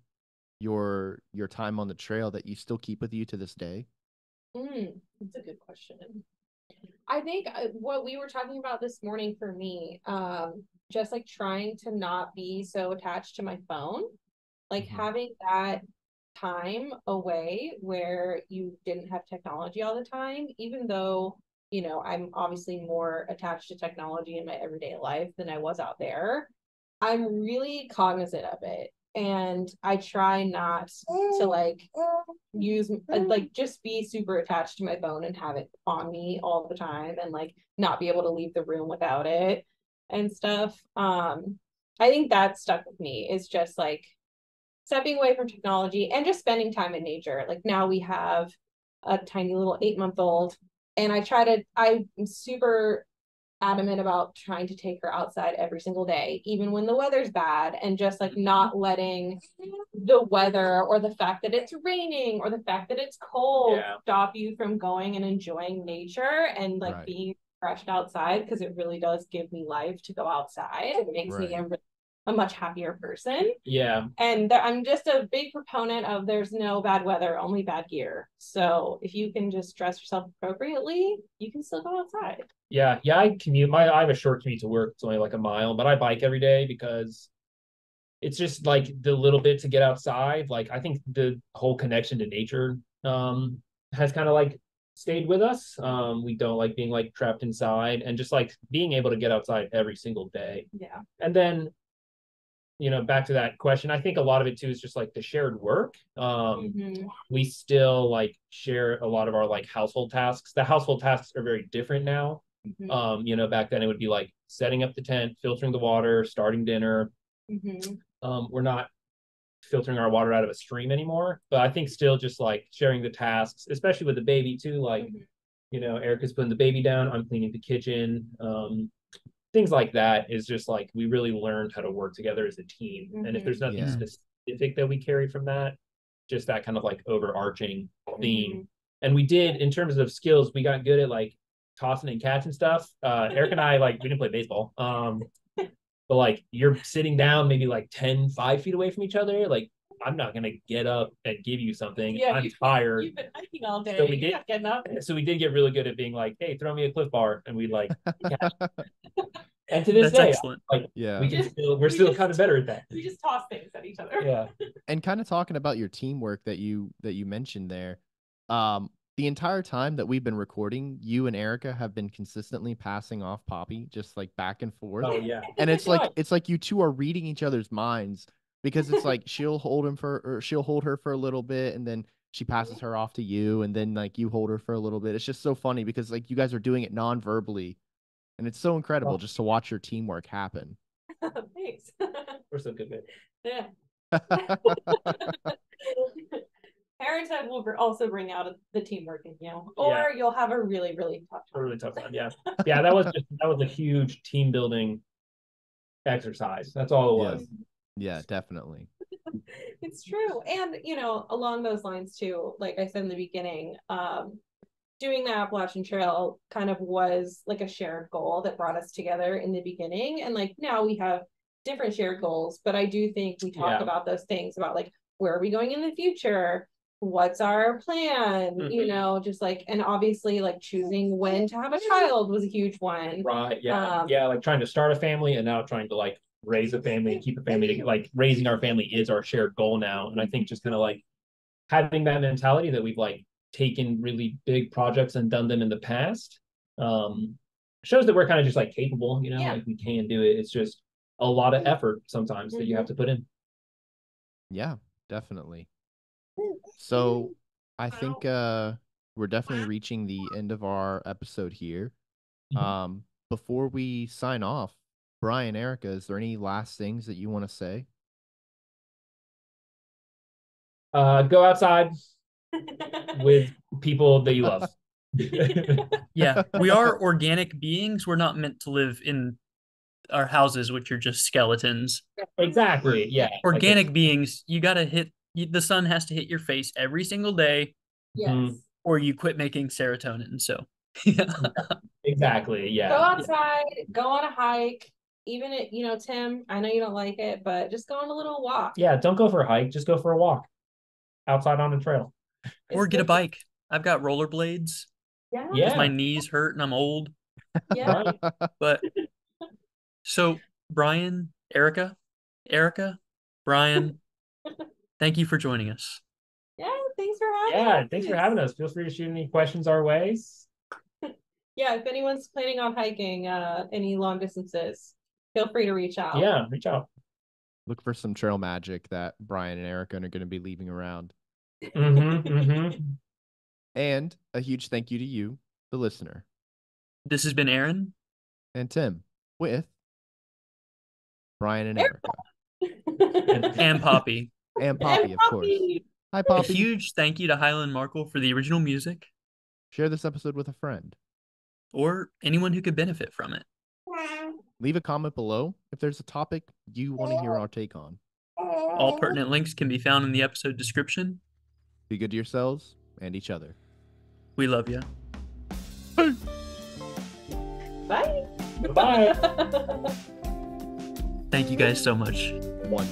S2: your time on the trail that you still keep with you to this day?
S3: That's a good question. I think what we were talking about this morning for me, just like trying to not be so attached to my phone, like having that time away where you didn't have technology all the time, even though, I'm obviously more attached to technology in my everyday life than I was out there. I'm really cognizant of it. And I try not to like use like just be super attached to my phone and have it on me all the time and like not be able to leave the room without it and stuff. I think that stuck with me is just like stepping away from technology and just spending time in nature. Like now we have a tiny little 8-month-old and I'm super adamant about trying to take her outside every single day, even when the weather's bad, and just like not letting the weather or the fact that it's raining or the fact that it's cold stop you from going and enjoying nature and like being refreshed outside, because it really does give me life to go outside. It makes me a much happier person.
S4: Yeah.
S3: And I'm just a big proponent of there's no bad weather, only bad gear. So if you can just dress yourself appropriately, you can still go outside.
S4: Yeah. I commute. I have a short commute to work. It's only like a mile, but I bike every day because it's just like the little bit to get outside. Like I think the whole connection to nature has kind of like stayed with us. We don't like being like trapped inside, and just like being able to get outside every single day.
S3: Yeah.
S4: And then back to that question, I think a lot of it too is just like the shared work. We still like share a lot of our like household tasks. The household tasks are very different now. Back then it would be like setting up the tent, filtering the water, starting dinner. We're not filtering our water out of a stream anymore, but I think still just like sharing the tasks, especially with the baby too. Like, Erica's putting the baby down, I'm cleaning the kitchen. Things like that is just like we really learned how to work together as a team. And if there's nothing specific that we carry from that, just that kind of like overarching theme. And we did, in terms of skills, we got good at like tossing and catching stuff. Eric and I, like, we didn't play baseball. But like you're sitting down maybe like 5 feet away from each other. Like I'm not gonna get up and give you something. I'm tired.
S3: You've been hiking all day.
S4: So we did getting up. So we did get really good at being like, hey, throw me a Cliff Bar, and we like catch. And to this day, like, we're still kind of better at that.
S3: We just toss things at each other.
S4: Yeah.
S2: And kind of talking about your teamwork that you mentioned there, the entire time that we've been recording, you and Erica have been consistently passing off Poppy, just like back and forth.
S4: Oh yeah.
S2: And it's like you two are reading each other's minds, because it's like she'll hold her for a little bit, and then she passes her off to you, and then like you hold her for a little bit. It's just so funny because like you guys are doing it non-verbally, and it's so incredible just to watch your teamwork happen.
S3: Thanks.
S4: We're so good.
S3: Yeah. Parenthood will also bring out the teamwork in you, or you'll have a really, really tough time.
S4: A really tough time. Yeah. Yeah. That was a huge team building exercise. That's all it was.
S2: Yeah, definitely.
S3: It's true. And, along those lines too, like I said in the beginning, doing the Appalachian Trail kind of was like a shared goal that brought us together in the beginning. And like now we have different shared goals, but I do think we talk about those things about like, where are we going in the future? What's our plan?
S4: Mm-hmm.
S3: Just like, and obviously like choosing when to have a child was a huge one.
S4: Right. Yeah. Like trying to start a family and now trying to like raise a family and keep a family together. Like raising our family is our shared goal now. And I think just kind of like having that mentality that we've like taken really big projects and done them in the past shows that we're kind of just like capable, like we can do it. It's just a lot of effort sometimes that you have to put in.
S2: Yeah, definitely. So I think we're definitely reaching the end of our episode here. Before we sign off, Brian, Erica, is there any last things that you want to say?
S4: Go outside with people that you love.
S1: Yeah, we are organic beings. We're not meant to live in our houses, which are just skeletons.
S4: Exactly. Yeah.
S1: Organic beings, you got to the sun has to hit your face every single day.
S3: Yes.
S1: Or you quit making serotonin. So, yeah.
S4: Exactly. Yeah.
S3: Go outside, go on a hike. Even Tim, I know you don't like it, but just go on a little walk.
S4: Yeah, don't go for a hike. Just go for a walk outside on the trail.
S1: Or get a bike. I've got rollerblades.
S3: Yeah.
S1: Because my knees hurt and I'm old.
S3: Yeah.
S1: But so Brian, Erica, Brian, thank you for joining us.
S3: Yeah, thanks for having us.
S4: Yeah, thanks for having us. Feel free to shoot any questions our way.
S3: Yeah, if anyone's planning on hiking any long distances, feel free to reach out.
S4: Yeah, reach out.
S2: Look for some trail magic that Brian and Erica are going to be leaving around. And a huge thank you to you, the listener.
S1: This has been Aaron
S2: and Tim with Brian and Erica.
S1: And Poppy.
S2: And Poppy, of course. Hi, Poppy.
S1: A huge thank you to Highland Markle for the original music.
S2: Share this episode with a friend.
S1: Or anyone who could benefit from it.
S2: Leave a comment below if there's a topic you want to hear our take on.
S1: All pertinent links can be found in the episode description.
S2: Be good to yourselves and each other.
S1: We love you.
S3: Bye.
S4: Bye.
S1: Thank you guys so much.
S2: One.